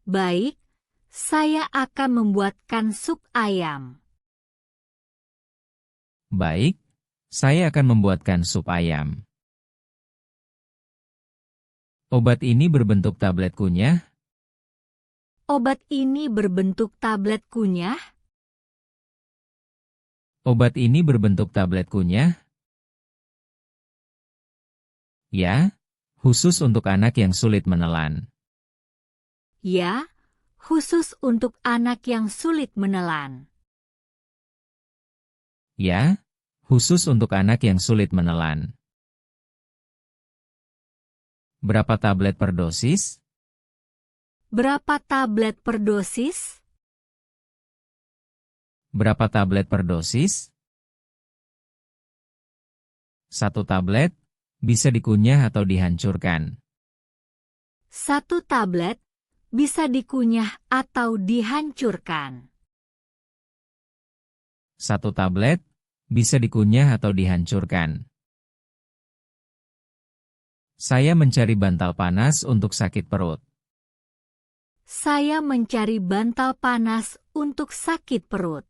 Baik, saya akan membuatkan sup ayam. Baik, saya akan membuatkan sup ayam. Obat ini berbentuk tablet kunyah. Obat ini berbentuk tablet kunyah. Obat ini berbentuk tablet kunyah. Ya, khusus untuk anak yang sulit menelan. Ya, khusus untuk anak yang sulit menelan. Ya, khusus untuk anak yang sulit menelan. Berapa tablet per dosis? Berapa tablet per dosis? Berapa tablet per dosis? 1 tablet, bisa dikunyah atau dihancurkan. 1 tablet, bisa dikunyah atau dihancurkan. 1 tablet, bisa dikunyah atau dihancurkan. Saya mencari bantal panas untuk sakit perut. Saya mencari bantal panas untuk sakit perut.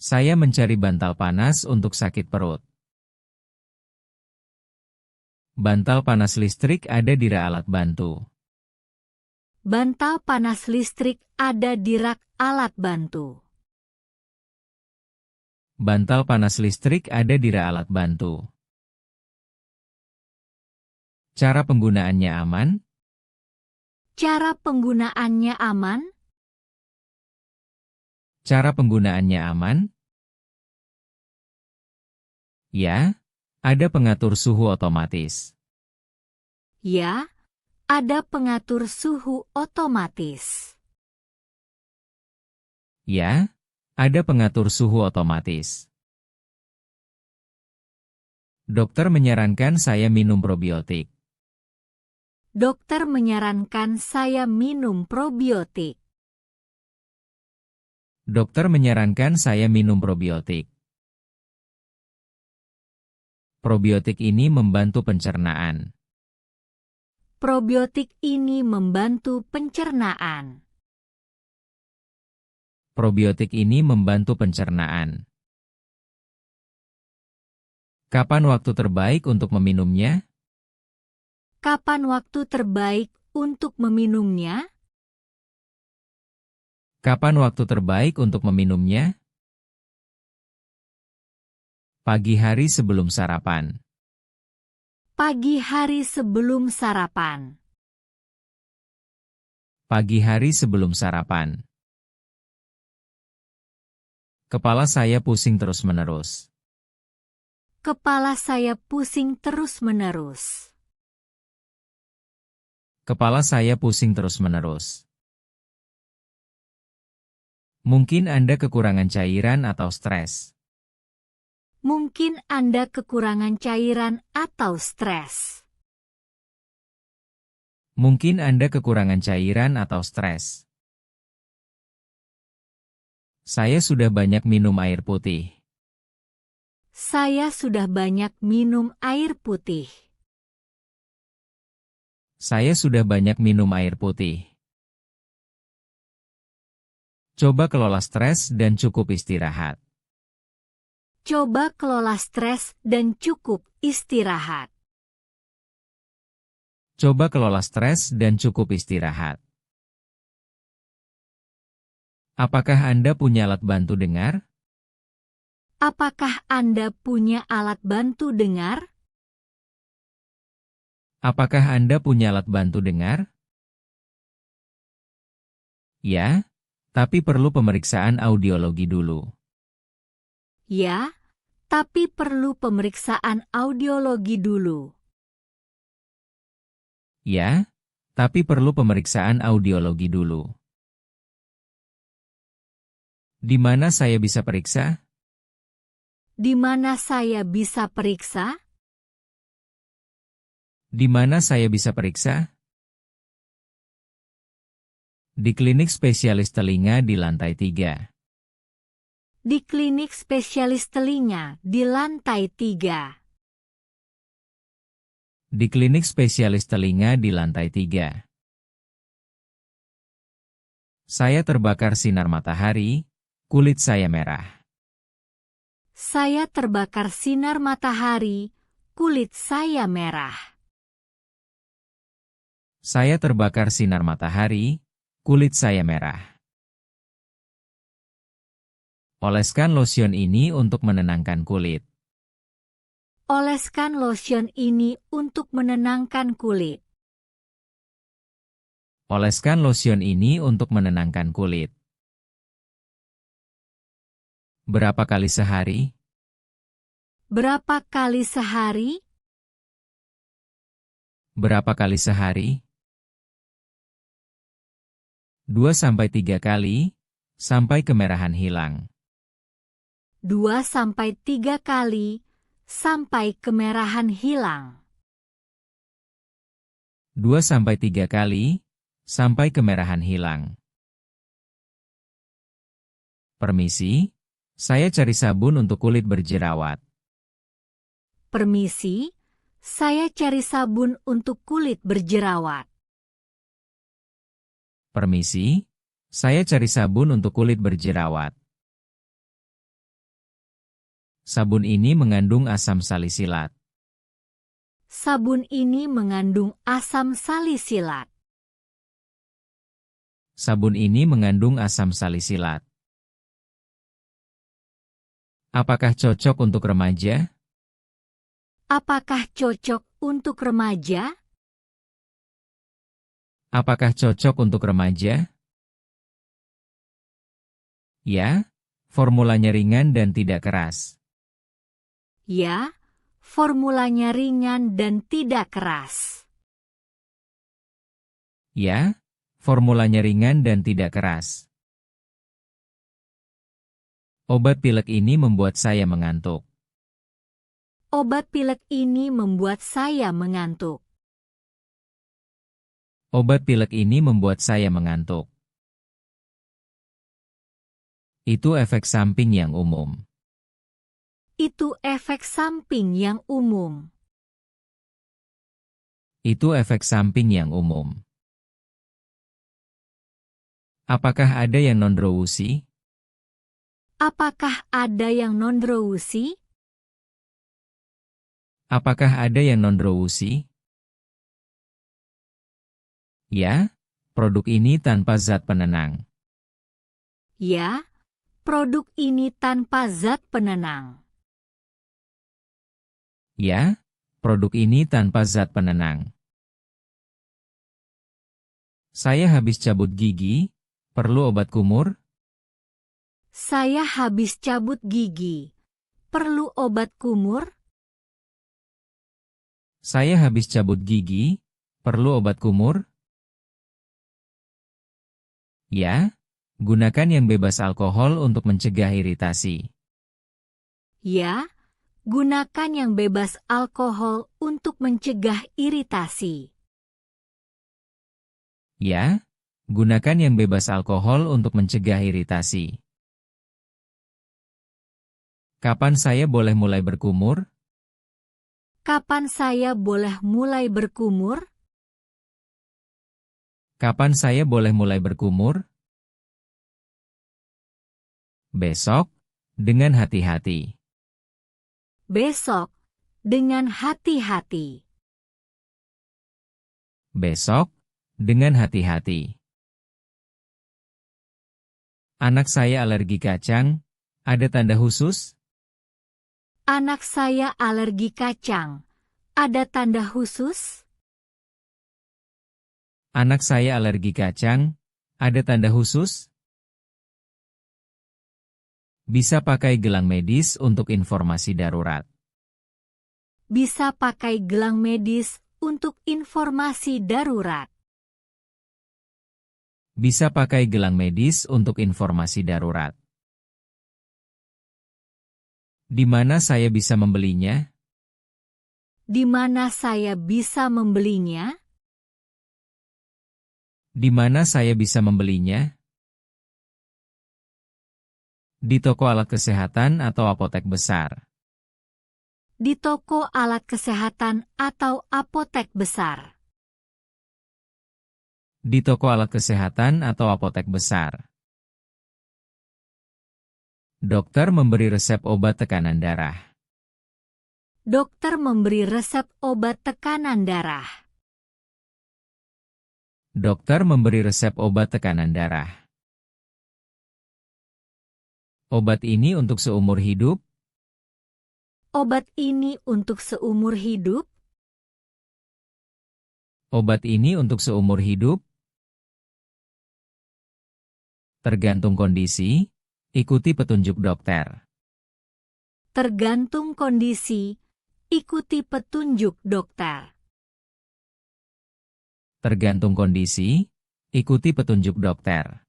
Saya mencari bantal panas untuk sakit perut. Bantal panas listrik ada di rak alat bantu. Bantal panas listrik ada di rak alat bantu. Bantal panas listrik ada di rak alat bantu. Cara penggunaannya aman? Cara penggunaannya aman? Cara penggunaannya aman? Ya, ada pengatur suhu otomatis. Ya, ada pengatur suhu otomatis. Ya, ada pengatur suhu otomatis. Dokter menyarankan saya minum probiotik. Dokter menyarankan saya minum probiotik. Dokter menyarankan saya minum probiotik. Probiotik ini membantu pencernaan. Probiotik ini membantu pencernaan. Probiotik ini membantu pencernaan. Kapan waktu terbaik untuk meminumnya? Kapan waktu terbaik untuk meminumnya? Kapan waktu terbaik untuk meminumnya? Pagi hari sebelum sarapan. Pagi hari sebelum sarapan. Pagi hari sebelum sarapan. Kepala saya pusing terus-menerus. Kepala saya pusing terus-menerus. Kepala saya pusing terus-menerus. Mungkin Anda kekurangan cairan atau stres. Mungkin Anda kekurangan cairan atau stres. Mungkin Anda kekurangan cairan atau stres. Saya sudah banyak minum air putih. Saya sudah banyak minum air putih. Saya sudah banyak minum air putih. Coba kelola stres dan cukup istirahat. Coba kelola stres dan cukup istirahat. Coba kelola stres dan cukup istirahat. Apakah Anda punya alat bantu dengar? Apakah Anda punya alat bantu dengar? Apakah Anda punya alat bantu dengar? Ya, tapi perlu pemeriksaan audiologi dulu. Ya, tapi perlu pemeriksaan audiologi dulu. Ya, tapi perlu pemeriksaan audiologi dulu. Di mana saya bisa periksa? Di mana saya bisa periksa? Di mana saya bisa periksa? Di klinik spesialis telinga di lantai 3. Di klinik spesialis telinga di lantai 3. Di klinik spesialis telinga di lantai 3. Saya terbakar sinar matahari, kulit saya merah. Saya terbakar sinar matahari, kulit saya merah. Saya terbakar sinar matahari, kulit saya merah. Oleskan lotion ini untuk menenangkan kulit. Oleskan lotion ini untuk menenangkan kulit. Oleskan lotion ini untuk menenangkan kulit. Berapa kali sehari? Berapa kali sehari? Berapa kali sehari? 2-3 kali, sampai kemerahan hilang. 2-3 kali, sampai kemerahan hilang. 2-3 kali, sampai kemerahan hilang. Permisi, saya cari sabun untuk kulit berjerawat. Permisi, saya cari sabun untuk kulit berjerawat. Permisi, saya cari sabun untuk kulit berjerawat. Sabun ini mengandung asam salisilat. Sabun ini mengandung asam salisilat. Sabun ini mengandung asam salisilat. Apakah cocok untuk remaja? Apakah cocok untuk remaja? Apakah cocok untuk remaja? Ya, formulanya ringan dan tidak keras. Ya, formulanya ringan dan tidak keras. Ya, formulanya ringan dan tidak keras. Obat pilek ini membuat saya mengantuk. Obat pilek ini membuat saya mengantuk. Obat pilek ini membuat saya mengantuk. Itu efek samping yang umum. Itu efek samping yang umum. Itu efek samping yang umum. Apakah ada yang non-drowsy? Apakah ada yang non-drowsy? Apakah ada yang non-drowsy? Ya, produk ini tanpa zat penenang. Ya, produk ini tanpa zat penenang. Ya, produk ini tanpa zat penenang. Saya habis cabut gigi, perlu obat kumur? Saya habis cabut gigi. Perlu obat kumur? Saya habis cabut gigi, perlu obat kumur? Ya, gunakan yang bebas alkohol untuk mencegah iritasi. Ya, gunakan yang bebas alkohol untuk mencegah iritasi. Ya, gunakan yang bebas alkohol untuk mencegah iritasi. Kapan saya boleh mulai berkumur? Kapan saya boleh mulai berkumur? Kapan saya boleh mulai berkumur? Besok, dengan hati-hati. Besok, dengan hati-hati. Besok, dengan hati-hati. Anak saya alergi kacang, ada tanda khusus? Anak saya alergi kacang. Ada tanda khusus? Anak saya alergi kacang, ada tanda khusus? Bisa pakai gelang medis untuk informasi darurat. Bisa pakai gelang medis untuk informasi darurat. Bisa pakai gelang medis untuk informasi darurat. Di mana saya bisa membelinya? Di mana saya bisa membelinya? Di mana saya bisa membelinya? Di toko alat kesehatan atau apotek besar. Di toko alat kesehatan atau apotek besar. Di toko alat kesehatan atau apotek besar. Dokter memberi resep obat tekanan darah. Dokter memberi resep obat tekanan darah. Dokter memberi resep obat tekanan darah. Obat ini untuk seumur hidup? Obat ini untuk seumur hidup? Obat ini untuk seumur hidup? Tergantung kondisi, ikuti petunjuk dokter. Tergantung kondisi, ikuti petunjuk dokter. Tergantung kondisi, ikuti petunjuk dokter.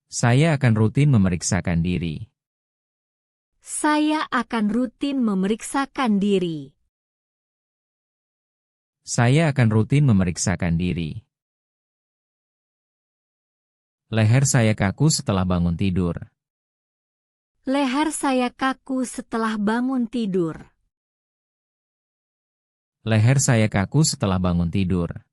Saya akan rutin memeriksakan diri. Saya akan rutin memeriksakan diri. Saya akan rutin memeriksakan diri. Leher saya kaku setelah bangun tidur. Leher saya kaku setelah bangun tidur. Leher saya kaku setelah bangun tidur.